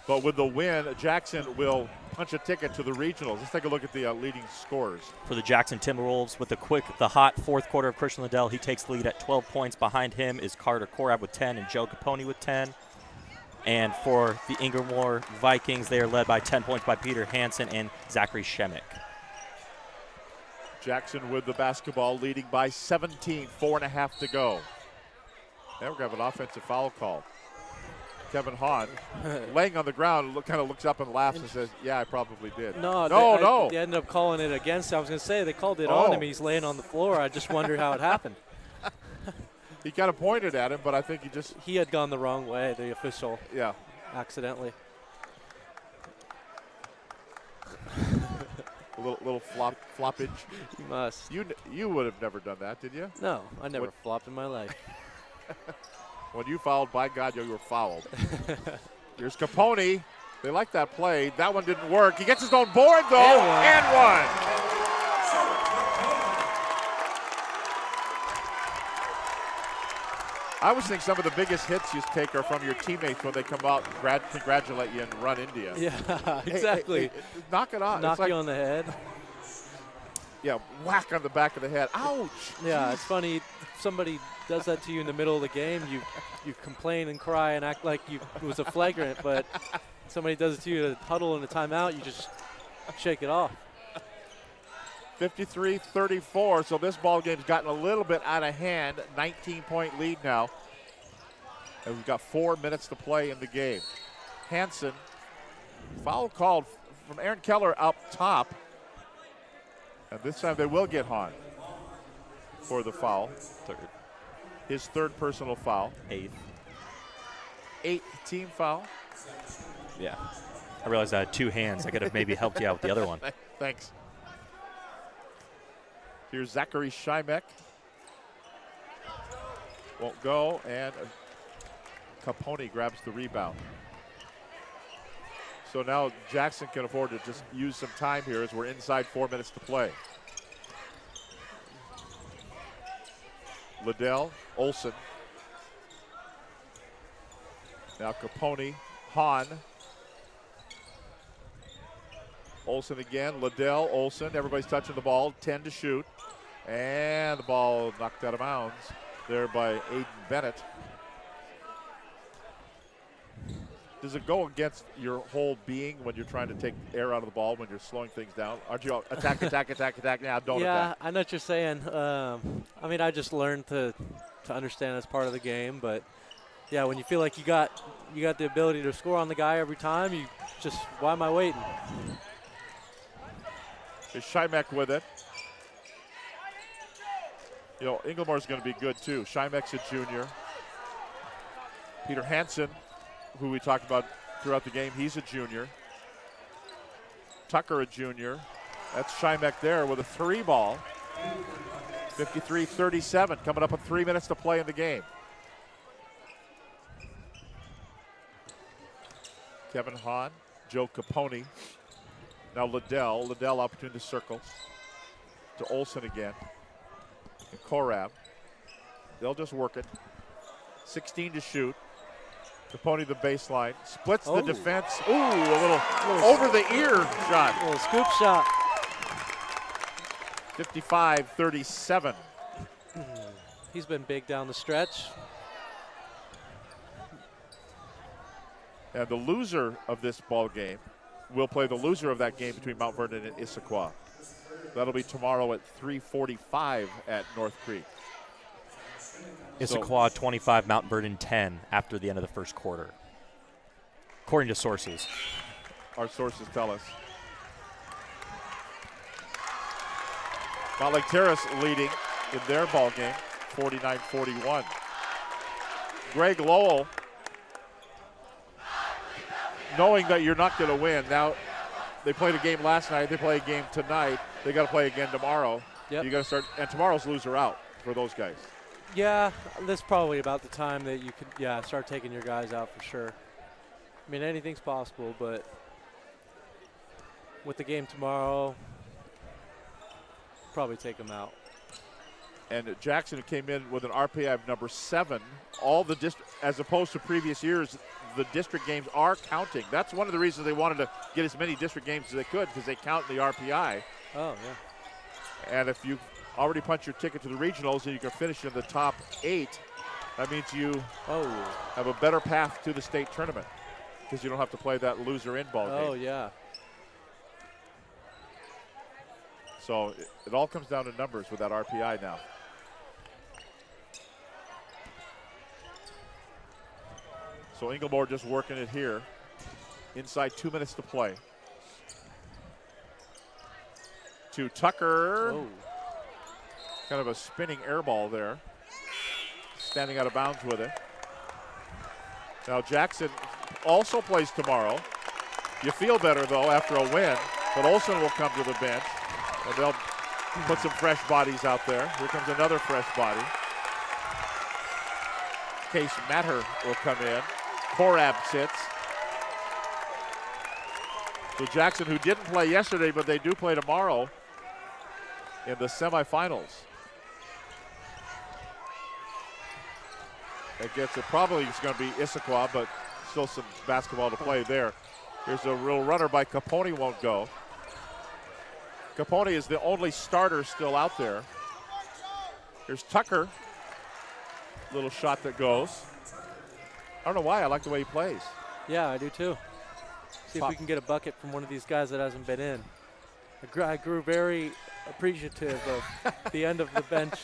But with the win, Jackson will punch a ticket to the regionals. Let's take a look at the leading scorers. For the Jackson Timberwolves, with the hot fourth quarter of Christian Liddell, he takes the lead at 12 points. Behind him is Carter Korab with 10 and Joe Capone with 10. And for the Inglemoor Vikings, they are led by 10 points by Peter Hansen and Zachary Shemick. Jackson with the basketball, leading by 17, 4.5 to go. Now we're going to have an offensive foul call. Kevin Hahn, laying on the ground, kind of looks up and laughs and says, yeah, I probably did. No. They ended up calling it against him. I was going to say, they called it on him. He's laying on the floor. I just wonder how it happened. He kind of pointed at him, but I think he had gone the wrong way, the official. Yeah. Accidentally. A little floppage. You must. You would have never done that, did you? No, I never flopped in my life. When you fouled, by God, you were fouled. Here's Capone. They like that play. That one didn't work. He gets his own board, though, and one. I always think some of the biggest hits you take are from your teammates when they come out and congratulate you and run into you. Yeah, exactly. Hey, knock it off. Knock you on the head. Yeah, whack on the back of the head. Ouch. Yeah, it's funny. If somebody does that to you in the middle of the game, you complain and cry and act like it was a flagrant, but somebody does it to you in a huddle in a timeout, you just shake it off. 53-34, so this ball game's gotten a little bit out of hand. 19-point lead now. And we've got 4 minutes to play in the game. Hansen, foul called from Aaron Keller up top. And this time they will get Hahn for the foul. His third personal foul. Eighth team foul. Yeah. I realized I had two hands. I could have maybe helped you out with the other one. Thanks. Here's Zachary Shimek. Won't go, and Capone grabs the rebound. So now Jackson can afford to just use some time here as we're inside 4 minutes to play. Liddell, Olsen. Now Capone, Hahn. Olsen again, Liddell, Olsen. Everybody's touching the ball, 10 to shoot. And the ball knocked out of bounds there by Aiden Bennett. Does it go against your whole being when you're trying to take air out of the ball, when you're slowing things down? Aren't you all attack, now don't attack? Yeah, I know what you're saying. I mean, I just learned to understand that's part of the game. But, yeah, when you feel like you got the ability to score on the guy every time, you just, why am I waiting? Here's Shimek with it. You know, Inglemoor's going to be good, too. Shimek's a junior. Peter Hansen, who we talked about throughout the game, he's a junior. Tucker, a junior. That's Shimek there with a three ball. 53-37, coming up with 3 minutes to play in the game. Kevin Hahn, Joe Capone. Now Liddell up between the circles. To Olsen again. And Korab. They'll just work it. 16 to shoot. Capone the baseline. Splits the defense. Ooh, a little over the ear shot. A little scoop shot. 55-37. He's been big down the stretch. And the loser of this ball game will play the loser of that game between Mount Vernon and Issaquah. That'll be tomorrow at 3:45 at North Creek. Issaquah 25, Mount Vernon 10 after the end of the first quarter, according to sources. Our sources tell us. Mount Lake Terrace leading in their ball game, 49-41. Greg Lowell, knowing that you're not going to win, now they played a game last night, they play a game tonight, they got to play again tomorrow. Yep. You got to start, and tomorrow's loser out for those guys. Yeah, this is probably about the time that you could, start taking your guys out for sure. I mean, anything's possible, but with the game tomorrow, probably take them out. And Jackson, who came in with an RPI of number 7, as opposed to previous years, the district games are counting. That's one of the reasons they wanted to get as many district games as they could, because they count the RPI. Oh, yeah. And if you already punched your ticket to the regionals and you can finish in the top 8, that means you have a better path to the state tournament, because you don't have to play that loser-in ball game. Oh, yeah. So it all comes down to numbers with that RPI now. So Inglemoor just working it here. Inside 2 minutes to play. To Tucker. Oh. Kind of a spinning air ball there. Standing out of bounds with it. Now Jackson also plays tomorrow. You feel better though after a win, but Olsen will come to the bench and they'll put some fresh bodies out there. Here comes another fresh body. Case Matter will come in. Korab sits. So Jackson, who didn't play yesterday, but they do play tomorrow in the semifinals. It gets it. Probably it's going to be Issaquah, but still some basketball to play there. Here's a real runner by Capone, won't go. Capone is the only starter still out there. Here's Tucker. Little shot that goes. I don't know why, I like the way he plays. Yeah, I do too. See if we can get a bucket from one of these guys that hasn't been in. I grew very appreciative of the end of the bench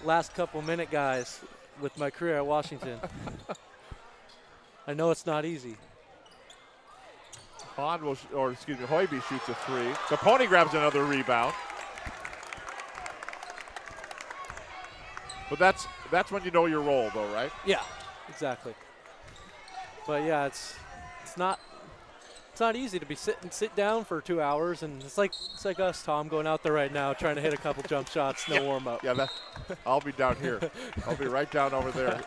last couple minute guys with my career at Washington. I know it's not easy. Hoiby shoots a 3. Capone grabs another rebound. But that's when you know your role, though, right? Yeah, exactly. But yeah, it's not easy to sit down for 2 hours, and it's like us, Tom, going out there right now trying to hit a couple jump shots, no warm up. Yeah, I'll be down here. I'll be right down over there.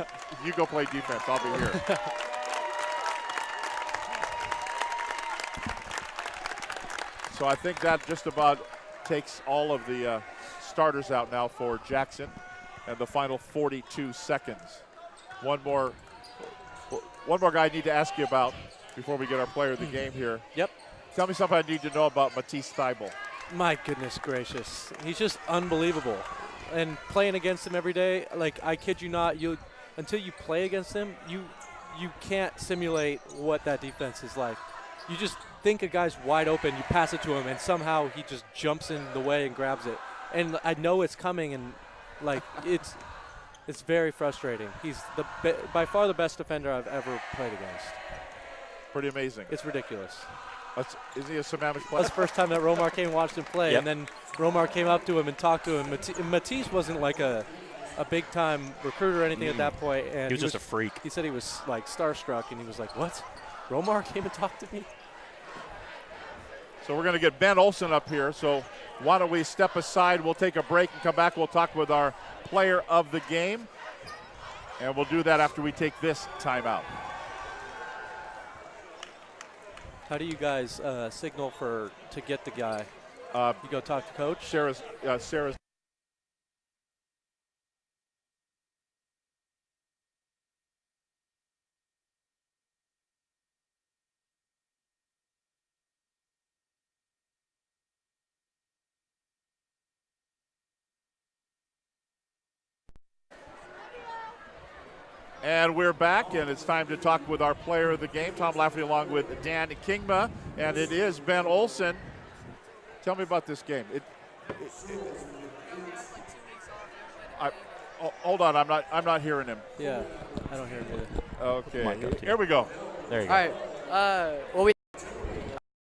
You go play defense. I'll be here. So I think that just about takes all of the starters out now for Jackson, and the final 42 seconds. One more guy I need to ask you about before we get our player of the game here. Yep. Tell me something I need to know about Matisse Thibault. My goodness gracious. He's just unbelievable. And playing against him every day, like, I kid you not, until you play against him, you can't simulate what that defense is like. You just think a guy's wide open, you pass it to him, and somehow he just jumps in the way and grabs it. And I know it's coming, and like it's very frustrating. He's by far the best defender I've ever played against. Pretty amazing. It's ridiculous. Is he a Sammamish player? That's the first time that Romar came and watched him play, and then Romar came up to him and talked to him. Matisse wasn't like a big-time recruiter or anything at that point. And he was just a freak. He said he was like starstruck, and he was like, "What? Romar came and talked to me?" So we're going to get Ben Olsen up here. So why don't we step aside? We'll take a break and come back. We'll talk with our player of the game. And we'll do that after we take this timeout. How do you guys signal to get the guy? You go talk to coach? Sarah's And we're back, and it's time to talk with our player of the game, Tom Lafferty, along with Dan Kingma, and it is Ben Olsen. Tell me about this game. hold on, I'm not hearing him. Yeah, I don't hear him either. Okay, here we go. There you go. All right. Well, we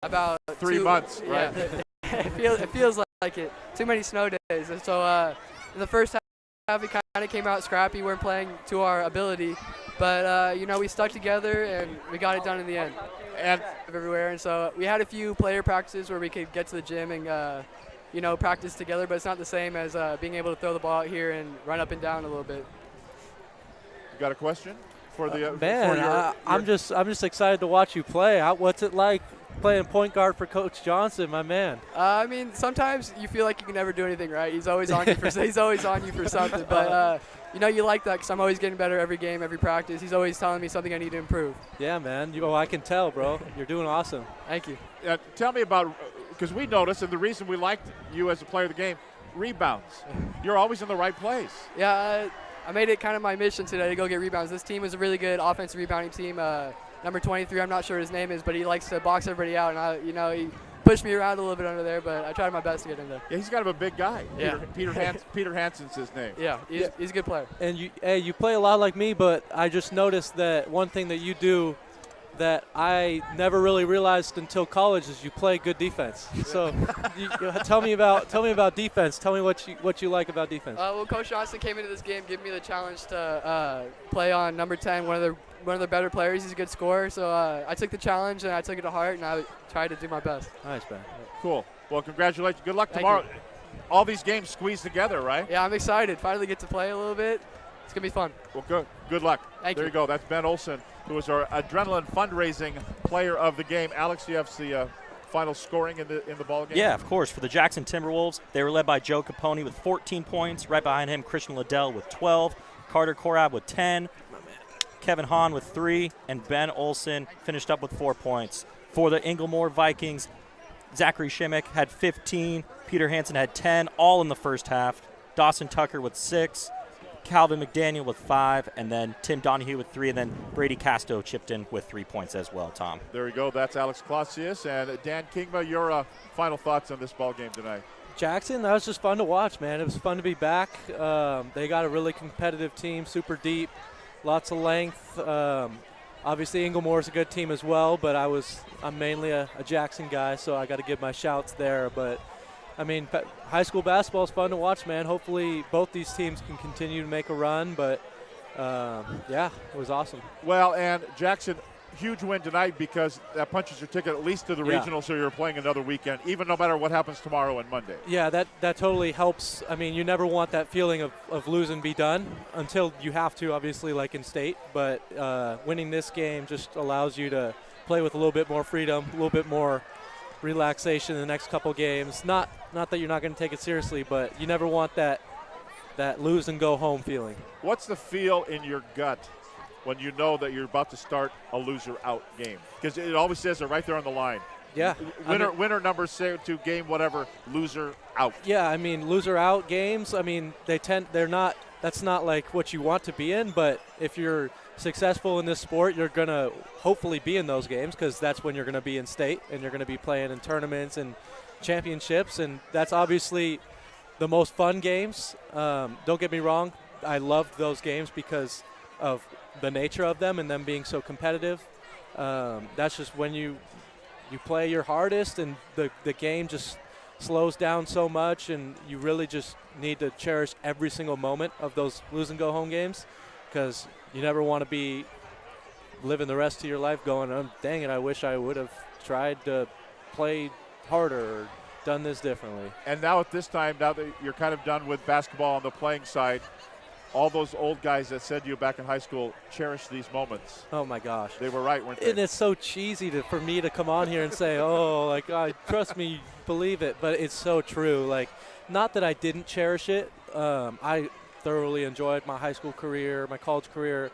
about 3 months, right? Yeah. it feels like it. Too many snow days. And so in the first half, we kind of came out scrappy. We weren't playing to our ability, but we stuck together and we got it done in the end. And everywhere. And so we had a few player practices where we could get to the gym and practice together, but it's not the same as being able to throw the ball out here and run up and down a little bit. You got a question for the man? I'm just excited to watch you play. What's it like playing point guard for Coach Johnson, my man? I mean, sometimes you feel like you can never do anything right. He's always on you for something. But you like that because I'm always getting better every game, every practice. He's always telling me something I need to improve. Yeah, man. I can tell, bro. You're doing awesome. Thank you. Tell me about, because we noticed, and the reason we liked you as a player of the game, rebounds. You're always in the right place. Yeah, I made it kind of my mission today to go get rebounds. This team is a really good offensive rebounding team. Number 23, I'm not sure what his name is, but he likes to box everybody out, and he pushed me around a little bit under there, but I tried my best to get in there. Yeah, he's kind of a big guy. Yeah. Peter Hansen's his name. Yeah, he's a good player. And you play a lot like me, but I just noticed that one thing that you do that I never really realized until college is you play good defense. So tell me about defense. Tell me what you like about defense. Well, Coach Johnson came into this game giving me the challenge to play on number 10, one of the better players. He's a good scorer, so I took the challenge and I took it to heart, and I tried to do my best. Nice, man. Cool. Well, congratulations. Good luck Thank tomorrow. you. All these games squeezed together, right? Yeah, I'm excited. Finally get to play a little bit. It's going to be fun. Well, good luck. Thank there you go. That's Ben Olsen, who is our Adrenaline fundraising player of the game. Alex, do you have the final scoring in the ball game? Yeah, of course. For the Jackson Timberwolves, they were led by Joe Capone with 14 points. Right behind him, Christian Liddell with 12, Carter Korab with 10, Kevin Hahn with 3, and Ben Olsen finished up with 4 points. For the Inglemoor Vikings, Zachary Shimmick had 15, Peter Hansen had 10, all in the first half. Dawson Tucker with 6, Calvin McDaniel with 5, and then Tim Donahue with 3, and then Brady Casto chipped in with 3 points as well, Tom. There we go. That's Alex Clausius. And Dan Kingma, your final thoughts on this ball game tonight? Jackson, that was just fun to watch, man. It was fun to be back. They got a really competitive team, super deep, lots of length. Obviously, Inglemoor's a good team as well, but I'm mainly a Jackson guy, so I got to give my shouts there. But I mean, high school basketball is fun to watch, man. Hopefully, both these teams can continue to make a run. But yeah, it was awesome. Well, and Jackson, huge win tonight because that punches your ticket at least to the regional, so you're playing another weekend, even no matter what happens tomorrow and Monday. Yeah, that totally helps. I mean, you never want that feeling of lose and be done until you have to, obviously, like in state. But winning this game just allows you to play with a little bit more freedom, a little bit more relaxation in the next couple games. Not that you're not going to take it seriously, but you never want that lose and go home feeling. What's the feel in your gut when you know that you're about to start a loser out game? Because it always says it right there on the line. Yeah. Winner number 2 game, whatever, loser out. Yeah, I mean, loser out games, I mean, that's not like what you want to be in, but if you're successful in this sport, you're going to hopefully be in those games because that's when you're going to be in state and you're going to be playing in tournaments and championships, and that's obviously the most fun games. Don't get me wrong, I loved those games because of the nature of them and them being so competitive. That's just when you play your hardest and the game just slows down so much, and you really just need to cherish every single moment of those lose and go home games because you never want to be living the rest of your life going, oh, dang it, I wish I would have tried to play harder or done this differently. And now at this time, now that you're kind of done with basketball on the playing side, all those old guys that said to you back in high school, cherish these moments. Oh, my gosh. They were right, weren't they? And it's so cheesy for me to come on here and say, oh, like, trust me, believe it. But it's so true. Like, not that I didn't cherish it. I thoroughly enjoyed my high school career, my college career.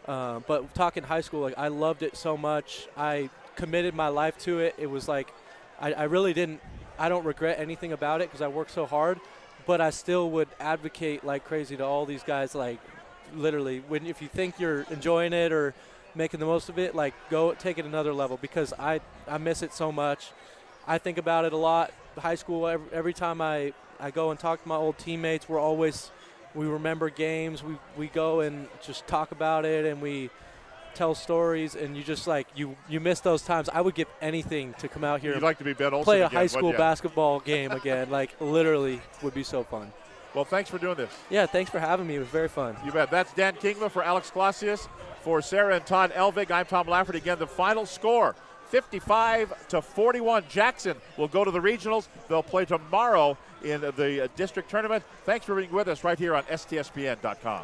But talking high school, like, I loved it so much. I committed my life to it. It was like I really didn't – I don't regret anything about it because I worked so hard. But I still would advocate like crazy to all these guys, like literally, if you think you're enjoying it or making the most of it, like go take it another level because I miss it so much. I think about it a lot. High school, every time I go and talk to my old teammates, we're always we remember games. We go and just talk about it, and we tell stories, and you just like you miss those times. I would give anything to come out here. You'd like to be Ben Olsen play a again, high school wouldn't you? basketball game again. Like literally, would be so fun. Well, thanks for doing this. Yeah, thanks for having me. It was very fun. You bet. That's Dan Kingma for Alex Clausius. For Sarah and Todd Elvig, I'm Tom Lafferty. Again, the final score, 55-41. Jackson will go to the regionals. They'll play tomorrow in the district tournament. Thanks for being with us right here on STSPN.com.